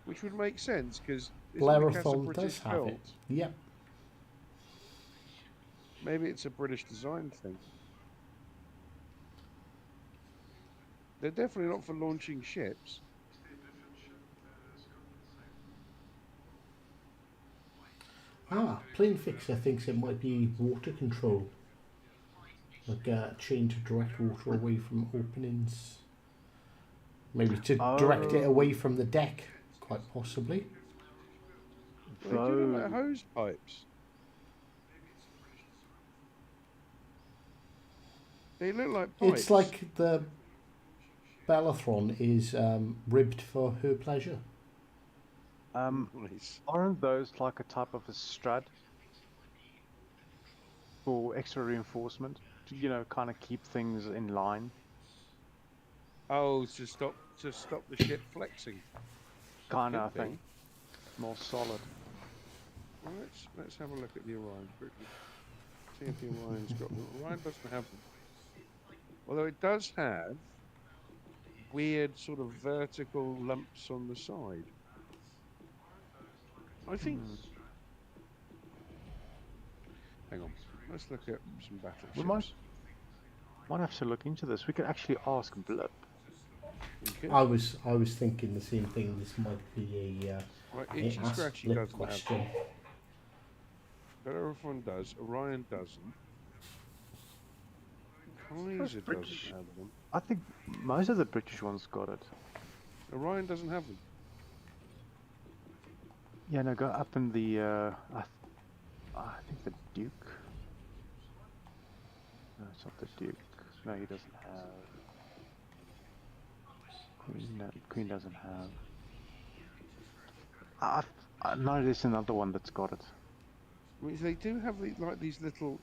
which would make sense because Bellerophon British does have built. it. Yep. Maybe it's a British design thing. They're definitely not for launching ships. Plane Fixer thinks it might be water control. Like chain to direct water away from openings. Maybe to direct it away from the deck, quite possibly. They do look like hose pipes. They look like pipes. It's like the Bellathron is ribbed for her pleasure. Nice. Aren't those like a type of a strut for extra reinforcement? To, kind of keep things in line. Oh, to stop the ship flexing. Kind of Could be. thing. More solid. Well, let's have a look at the Orion quickly. See if the Orion's got them. Orion doesn't have them. Although it does have weird sort of vertical lumps on the side. I think. Hang on. Let's look at some battleships. We might have to look into this. We could actually ask Blip. Okay. I was thinking the same thing. This might be a Right, an Itchy ask Scratchy Blip doesn't question. have them. Bellerophon does. Orion doesn't. Kaiser doesn't British. have them. I think most of the British ones got it. Orion doesn't have them. Yeah, no, go up in the. I think the Duke. No, it's not the Duke. No, he doesn't have. Queen doesn't have. No, there's another one that's got it. I mean, they do have like these little.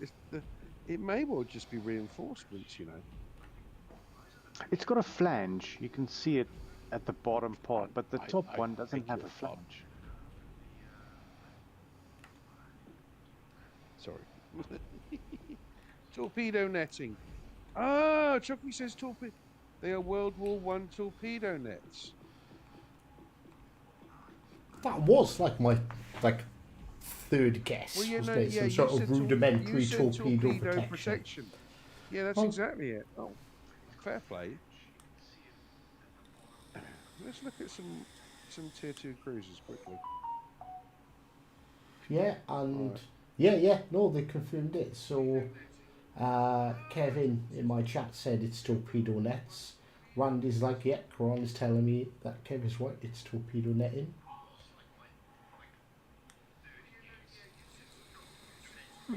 It may well just be reinforcements, you know. It's got a flange. You can see it at the bottom part, but the top one doesn't have a flange. Sorry. Torpedo netting. Ah, Chucky says torpedo. They are World War One torpedo nets. That was like my third guess. Well, Was there some you sort said of rudimentary you said torpedo torpedo protection? Yeah, that's Oh. exactly it. Oh, fair play. Let's look at some tier 2 cruisers quickly. Yeah, and Right. yeah, no, they confirmed it. So Kevin in my chat said it's torpedo nets. Randy's like, yeah, Quran is telling me that Kevin's right, it's torpedo netting.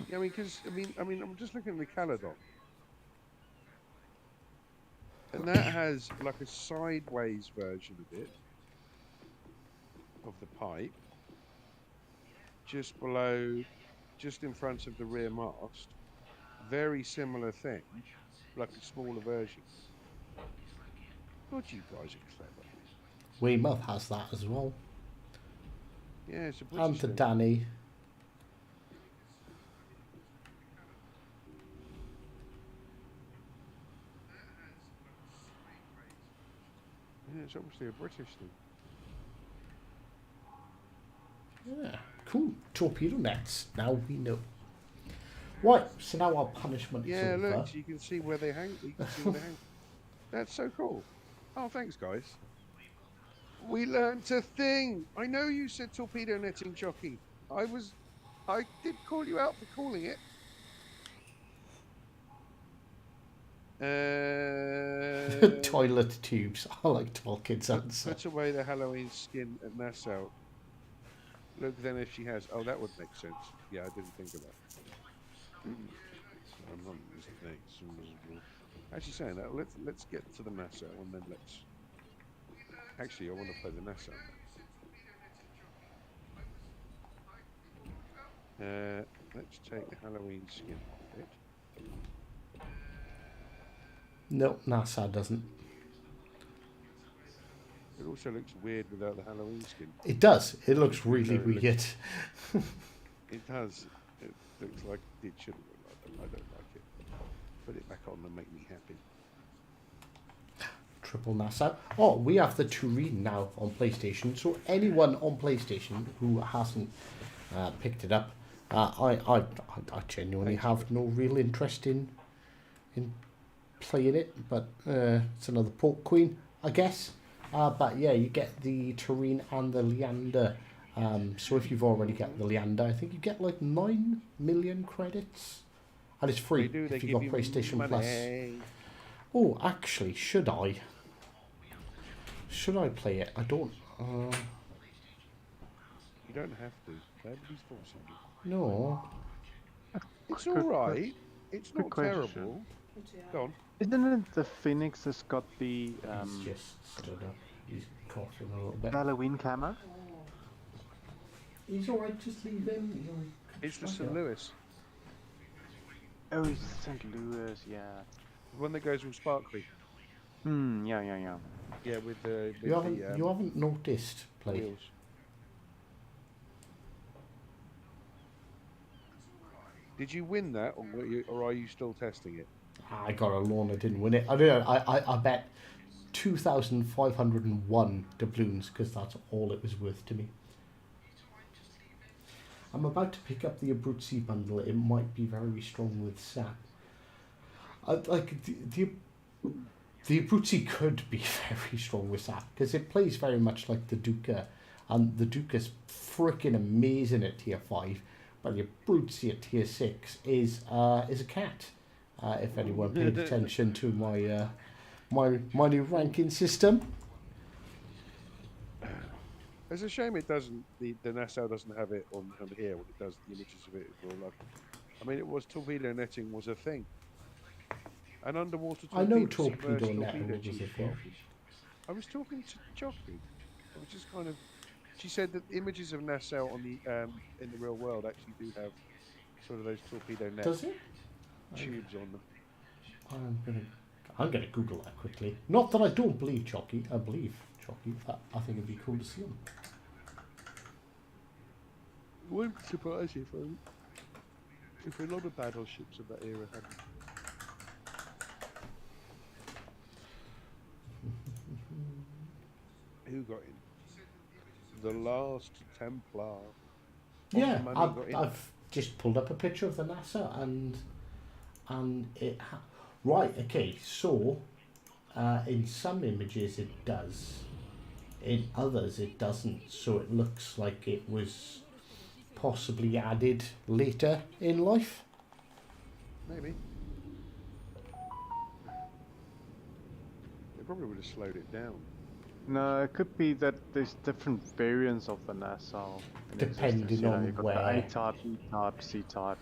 Yeah, I'm just looking at the Caledon, and that has like a sideways version of it, of the pipe, just below, just in front of the rear mast. Very similar thing, like a smaller version. God, you guys are clever. Weymouth has that as well. Yeah, it's a And British the thing. Danny. Yeah, it's obviously a British thing. Yeah, cool. Torpedo nets. Now we know. Right, so now our punishment is Yeah, over. look, so you can see where they hang. You can see where they hang. That's so cool. Oh, thanks, guys. We learnt a thing. I know you said torpedo netting, Jockey. I did call you out for calling it. Toilet tubes. I like Tolkien's answer. Put away the Halloween skin at Nassau. Look then if she has. Oh, that would make sense. Yeah, I didn't think of that. I'm not actually saying that. Let's get to the Nassau and then let's. Actually, I want to play the Nassau. Let's take the Halloween skin off it. No, NASA doesn't. It also looks weird without the Halloween skin. It does. It looks really weird. It does. It looks like it shouldn't look like that. I don't like it. Put it back on and make me happy. Triple NASA. Oh, we have the Turin now on PlayStation. So anyone on PlayStation who hasn't picked it up, I genuinely have no real interest in playing it. But it's another Port Queen, I guess. But yeah, you get the Turin and the Leander. So if you've already got the Leander, I think you get like 9 million credits. And it's free if you've got PlayStation Plus. Oh, actually, should I? Should I play it? I don't. You don't have to. Nobody's forcing you. No. It's all right. It's not question. terrible. Go on. Isn't it the Phoenix that's got the He's just stood up. He's coughing a little bit. Halloween camo? He's alright, just leave him. It's the St. Louis. Oh, it's St. Louis, yeah. The one that goes all sparkly. Yeah. Yeah, with the You haven't noticed, play. wheels. Did you win that, or are you still testing it? I got a loan. I didn't win it. I don't know. I bet 2,501 doubloons because that's all it was worth to me. I'm about to pick up the Abruzzi bundle. It might be very strong with SAP. The Abruzzi could be very strong with SAP because it plays very much like the Duca, and the Duca's freaking amazing at tier 5, but the Abruzzi at tier 6 is a cat. If anyone paid attention to my my new ranking system. It's a shame it doesn't. The Nassau doesn't have it on here. When it does, the images of it is all lovely. I mean, torpedo netting was a thing. An underwater torpedo. I know torpedo netting was a thing. I was talking to Jockey. I was just kind of. She said that images of Nassau on the in the real world actually do have sort of those torpedo net Does it? tubes on them. I'm going to Google that quickly. Not that I don't believe Chalky. I believe Chalky. I think it'd be cool to see him. It wouldn't surprise you if a lot of battleships of that era had. Who got in? The last Templar. Yeah, Money got in. I've just pulled up a picture of the NASA and it. Right. Okay. So, in some images it does. In others it doesn't. So it looks like it was possibly added later in life. Maybe. They probably would have slowed it down. No, it could be that there's different variants of the Nassau. in Depending existence, you know, on you've got where. the A-type, E-type, C-type.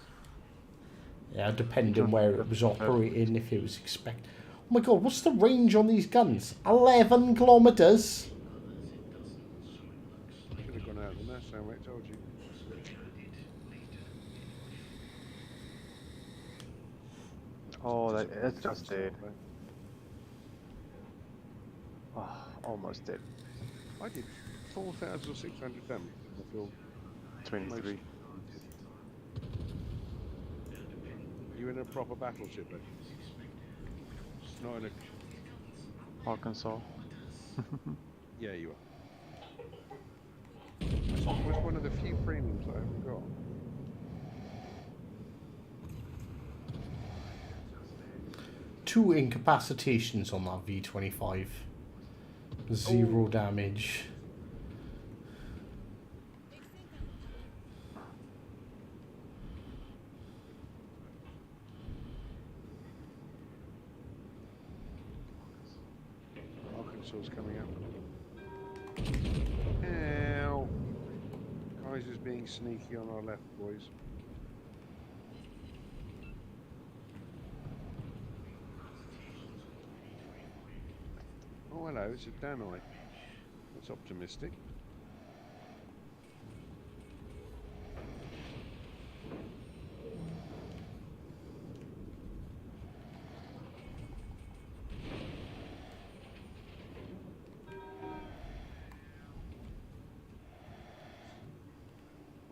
Yeah, depending where it was operating, if it was expect. Oh my god, what's the range on these guns? 11 kilometers. Should have gone out of the Nassau, I told you. Oh, that's just dead. Oh, almost dead. I did 4,600 damage. I feel 23. you in a proper battleship, though? Not in a. Arkansas. Yeah, you are. It was one of the few premiums I haven't got. Two incapacitations on that V25. Zero damage. Arkansas's coming up. Ow! Kaiser's being sneaky on our left, boys. Oh, hello, it's a Danai. That's optimistic.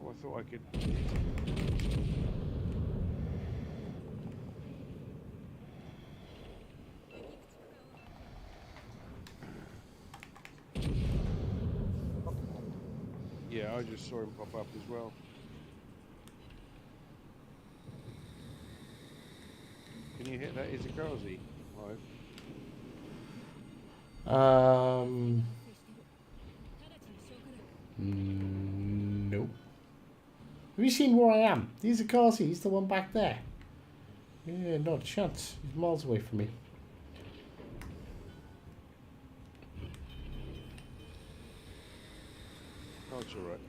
Oh, I thought I could. Yeah, I just saw him pop up as well. Can you hit that Izakazi? Live? Nope. Have you seen where I am? He's a Kazi, he's the one back there. Yeah, not a chance. He's miles away from me. Oh, it's alright.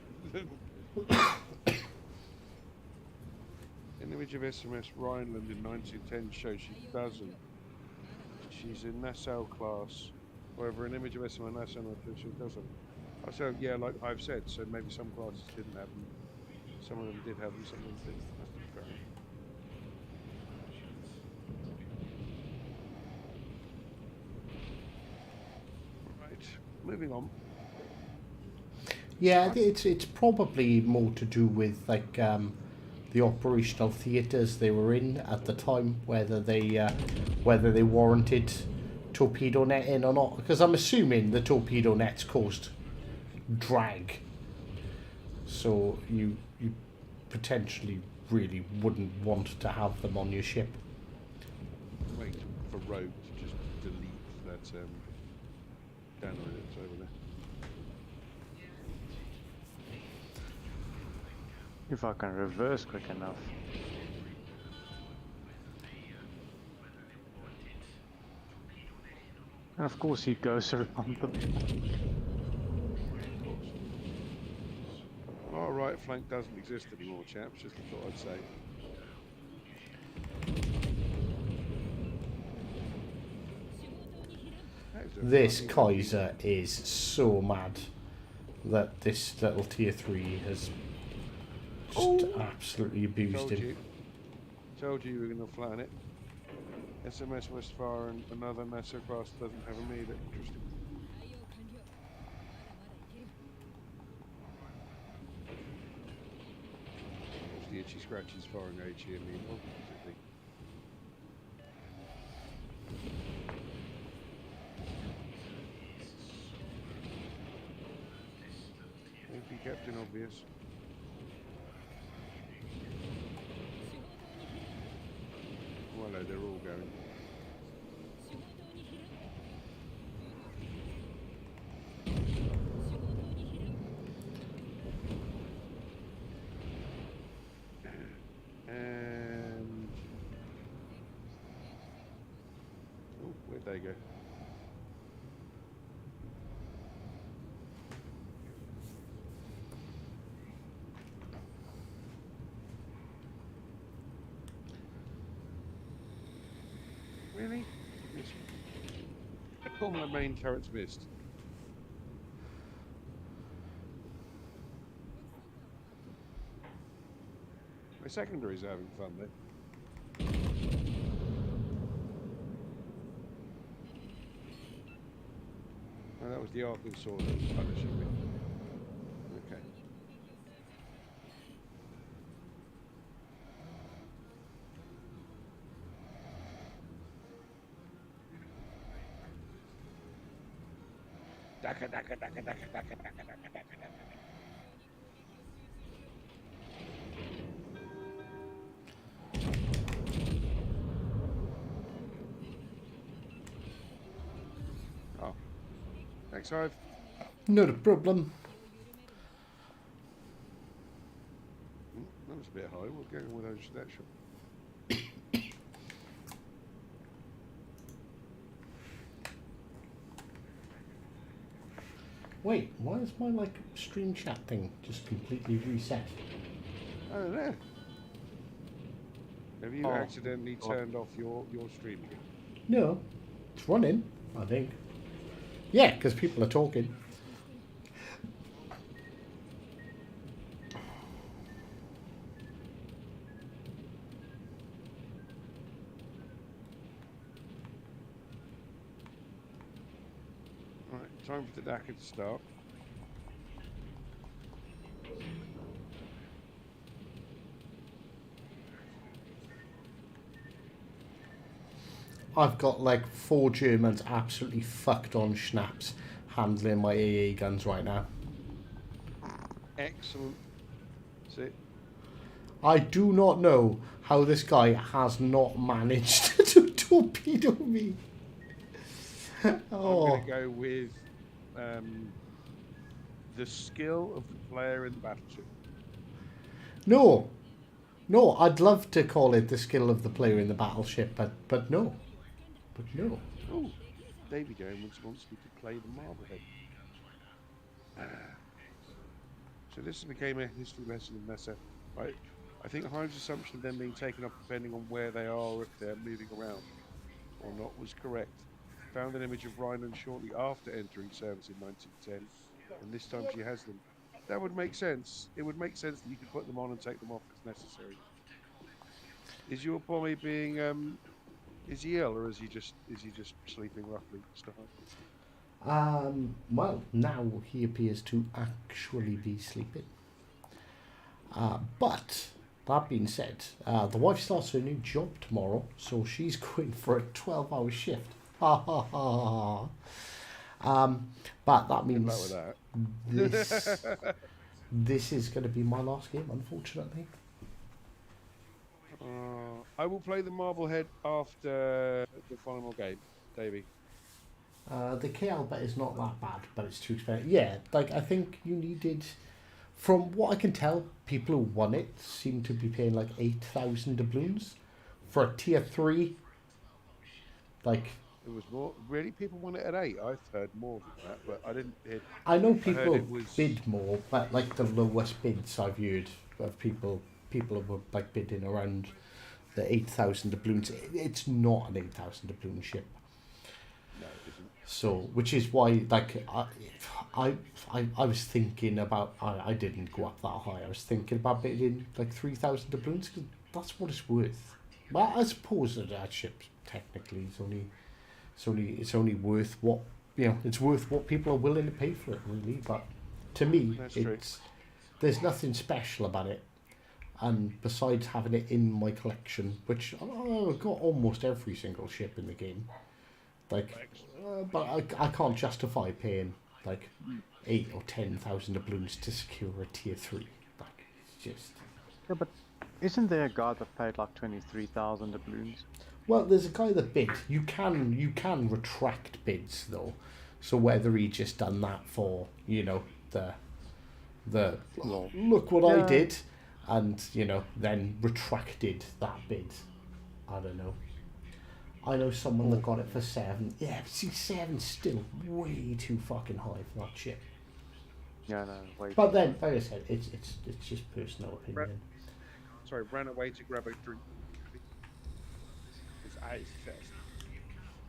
An image of SMS Rhineland in 1910 shows she doesn't. She's in Nassau class. However, an image of SMS Nassau she doesn't. So, yeah, like I've said, so maybe some classes didn't have them. Some of them did have them, some of them didn't. That's fair enough. Right, moving on. Yeah, it's probably more to do with like the operational theatres they were in at the time, whether they warranted torpedo netting or not. Because I'm assuming the torpedo nets caused drag, so you potentially really wouldn't want to have them on your ship. Wait for Rogue to just delete that banner that's over there. If I can reverse quick enough. And of course he goes around them. Our right flank doesn't exist anymore, chaps, just thought I'd say. This Kaiser is so mad that this little tier 3 has just absolutely abused him. Told you we were going to flatten it. SMS Westfire and another NATO class doesn't have a meter. Interesting. What's the itchy scratches firing HE mean? Oh, specifically. Thank you, Captain Obvious. Oh, hello, they're all going. And oh, where'd they go? Really? Yes. All my main turrets missed. My secondaries are having fun though. Oh, that was the Arkansas that was punishing me. Okay. Daka, daka, daka, daka, daka, daka, daka, daka, daka. Oh, thanks, Ive. Not a problem. That was a bit high. We'll go with those, that shot. Wait, why is my like stream chat thing just completely reset? I don't know. Have you Oh. accidentally turned off your stream again? No, it's running, I think. Yeah, because people are talking. Right, time for the Daka to start. I've got like 4 Germans absolutely fucked on schnapps handling my AA guns right now. Excellent. See, I do not know how this guy has not managed to torpedo me. I'm Oh, going to go with the skill of the player in the battleship. no. No, I'd love to call it the skill of the player in the battleship, but no. But no. Oh, Davy Jones wants me to play the Marblehead. So this became a history lesson in Mesa, right? I think Hive's assumption of them being taken up depending on where they are or if they're moving around or not was correct. Found an image of Rhineland shortly after entering service in 1910, and this time she has them. That would make sense. It would make sense that you could put them on and take them off as necessary. Is your Pommy being is he ill or is he just sleeping roughly, Mr. Hive? Well, now he appears to actually be sleeping. But that being said, the wife starts her new job tomorrow, so she's going for a 12-hour shift. Ha ha ha. But that Good luck means with that. this is going to be my last game, unfortunately. I will play the Marblehead after the final game, Davey. The KL bet is not that bad, but it's too expensive. Yeah, like I think you needed, from what I can tell, people who won it seem to be paying like 8,000 doubloons for a tier 3. Like, It was more. Really, people want it at 8. I've heard more than that, but I didn't hear. I know heard people it was- bid more, but like the lowest bids I've heard of people who were like bidding around the 8,000 doubloons. It's not an 8,000 doubloon ship. No, it isn't. So, which is why, like, I was thinking about, I didn't go up that high. I was thinking about bidding like 3,000 doubloons because that's what it's worth. Well, I suppose that ships technically. It's only worth what it's worth what people are willing to pay for it, really. But to me, That's true. there's nothing special about it. And besides having it in my collection, which I've got almost every single ship in the game, but I can't justify paying like 8 or 10,000 doubloons to secure a tier 3. Like, it's just. Yeah, but isn't there a guy that paid like 23,000 doubloons? Well, there's a guy that bid. You can retract bids though, so whether he just done that for the look what I Yeah. did, and then retracted that bid. I don't know. I know someone that got it for 7. Yeah, but see, 7's still way too fucking high for that ship. Yeah, no, wait. But then, like I said, it's just personal opinion. Sorry, ran away to grab a drink. His eyes first.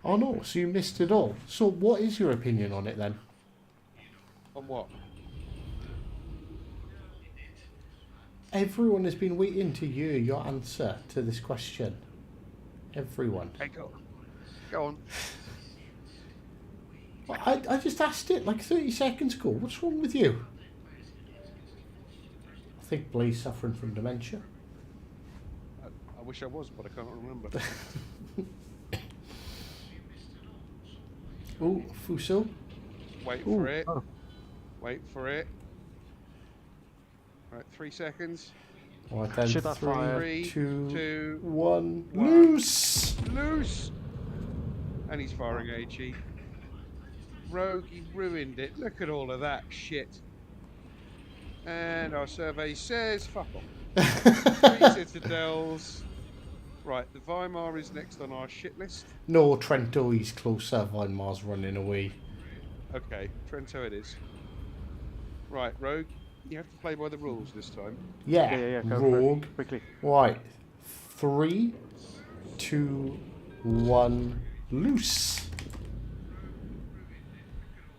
Oh no, so you missed it all. So what is your opinion on it then? On what? Everyone has been waiting to hear your answer to this question. Everyone. Hey, go on. I just asked it like 30 seconds ago. What's wrong with you? I think Blaze suffering from dementia. I wish I was, but I can't remember. Oh, Fuso. Wait Ooh. for it. Oh. Wait for it. Right, 3 seconds. Alright then, Should I fire? 3, 2, 2, 1. 1. Loose! Loose! And he's firing HE. Rogue, he ruined it. Look at all of that shit. And our survey says, fuck off. 3 citadels. Right, the Weimar is next on our shit list. No, Trento, he's closer. Weimar's running away. Okay, Trento it is. Right, Rogue, you have to play by the rules this time. Yeah, Go for Rogue. it. Quickly. Right. 3, 2, 1. Loose.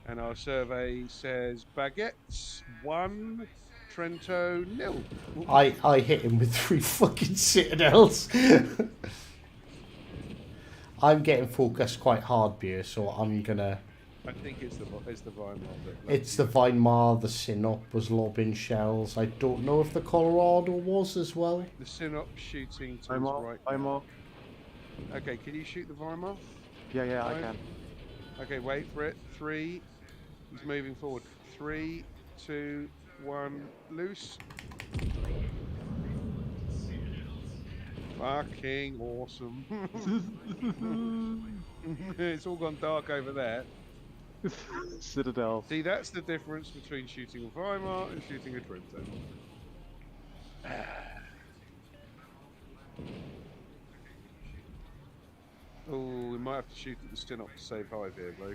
And our survey says baguettes 1, Trento 0. I hit him with 3 fucking citadels. I'm getting focused quite hard here, so I'm gonna. I think it's the Weimar bit. It's the Weimar, the Sinop was lobbing shells. I don't know if the Colorado was as well. The Sinop shooting to his Weimar. right. Weimar. Okay, can you shoot the Weimar? Yeah, I Right. can. Okay, wait for it. 3. He's moving forward. 3, 2, 1. Loose. Fucking awesome. It's all gone dark over there. Citadel. See, that's the difference between shooting a Weimar and shooting a Trento. Oh, we might have to shoot at the Stinop to save Hive here, bro.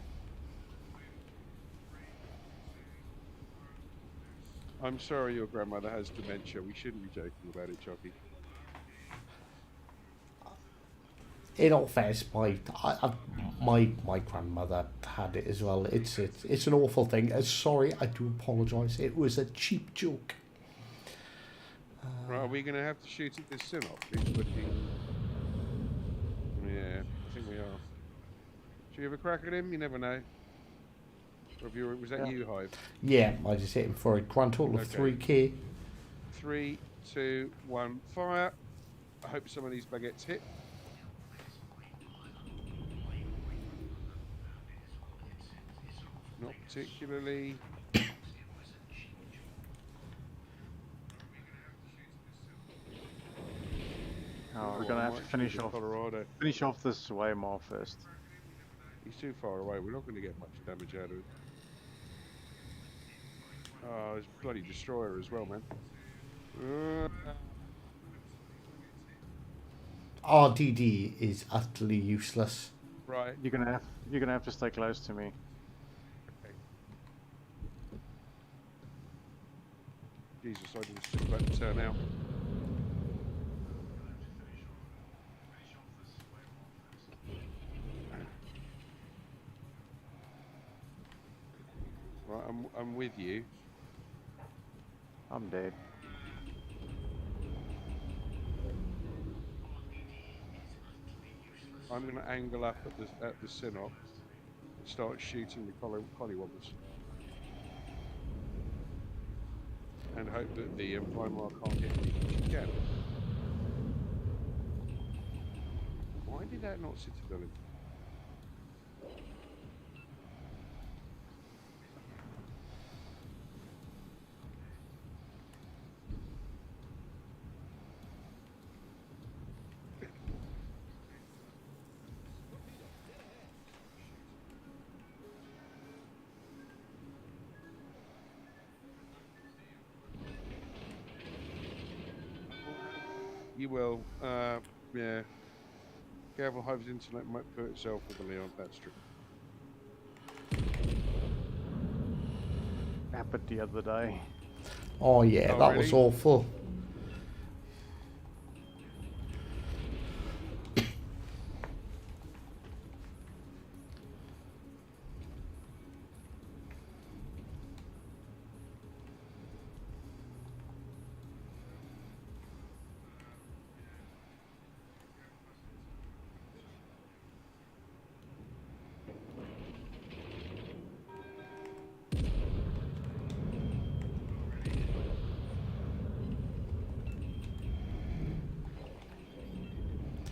I'm sorry your grandmother has dementia. We shouldn't be joking about it, Chucky. In all fairness, my grandmother had it as well. It's an awful thing. Sorry, I do apologise. It was a cheap joke. Right, are we going to have to shoot at this Sinop? He's looking... Yeah, I think we are. Should you have a crack at him? You never know. Or have you, was that you, Hive? Yeah, I just hit him for a grand total of Okay. 3k. 3, 2, 1, fire. I hope some of these baguettes hit. Not particularly. Oh, we're I gonna have to might finish shoot at off Colorado. this Weimar first. He's too far away. We're not going to get much damage out of it. Oh, there's a bloody destroyer as well, man. RDD is utterly useless. Right. You're gonna have to stay close to me. Okay. Jesus, I was just about to turn out. Right, I'm with you. I'm dead. I'm going to angle up at the Synop and start shooting the collywobbles. And hope that the Weimar can't hit me, which it can. Why did that not citadel him? You will. Yeah. Careful, Hive's internet might put itself with the Leon. That's true. Happened the other day. Oh yeah, Oh, that was really? awful.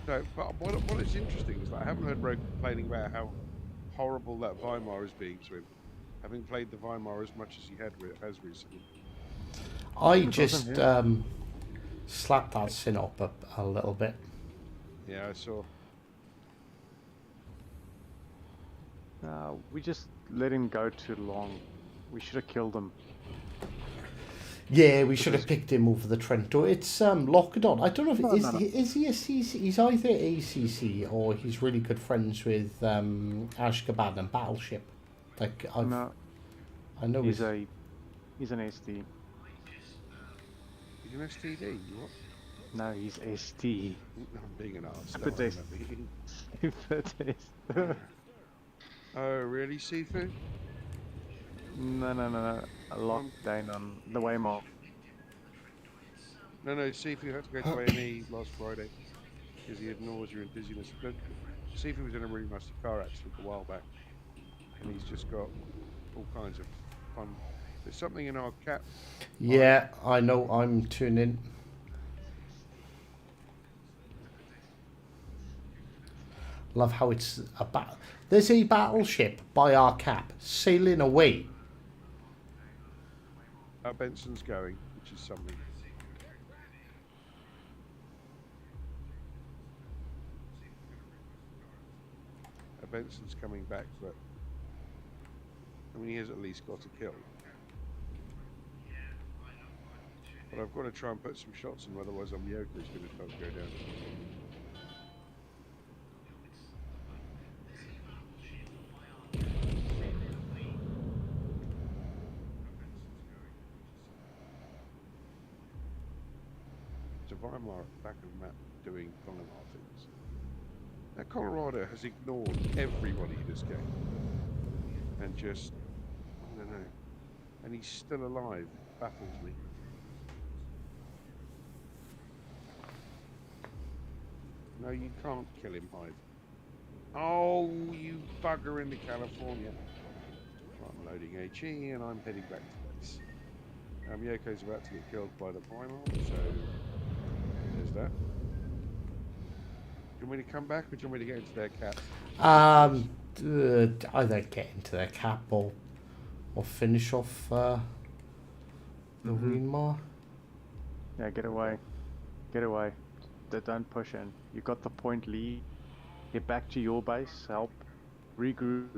So, but what is interesting is that I haven't heard Rogue complaining about how horrible that Weimar is being to him, having played the Weimar as much as he has recently. I It just wasn't him. slapped that sin up a little bit. Yeah, I saw. We just let him go too long. We should have killed him. Yeah, we should have picked him over the Trento. It's Lockadon. I don't know if No, no, no. Is he a CC? He's either ACC or he's really good friends with Ashgabat and Battleship. Like No, I know he's an ST. He's an STD. You what? No, he's ST. I'm being an arse. Stupid don't S. worry, Stupid S. Oh, really, Sifu? No. A lockdown on the Waymore. No, Sifu had to go to A&E last Friday because he had nausea and dizziness. But Sifu was in a really nasty car accident a while back, and he's just got all kinds of fun. There's something in our cap. Yeah, I know. I'm tuning. Love how it's there's a battleship by our cap sailing away. Benson's going, which is something. Benson's coming back, but I mean, he has at least got a kill. But I've got to try and put some shots in, otherwise our Miyogi is going to start to go down. There's a Weimar at the back of the map doing Weimar things. Now Colorado has ignored everybody in this game. And just, I don't know. And he's still alive. It baffles me. No, you can't kill him, Hive. Oh, you bugger into California. I'm loading HE and I'm heading back to base. Yoko's about to get killed by the Weimar, so there's that. Do you want me to come back or do you want me to get into their cap? Either get into their cap or finish off the Weimar. Yeah, get away. Get away. Don't push in. You got the point lead. Get back to your base. Help. Regroup.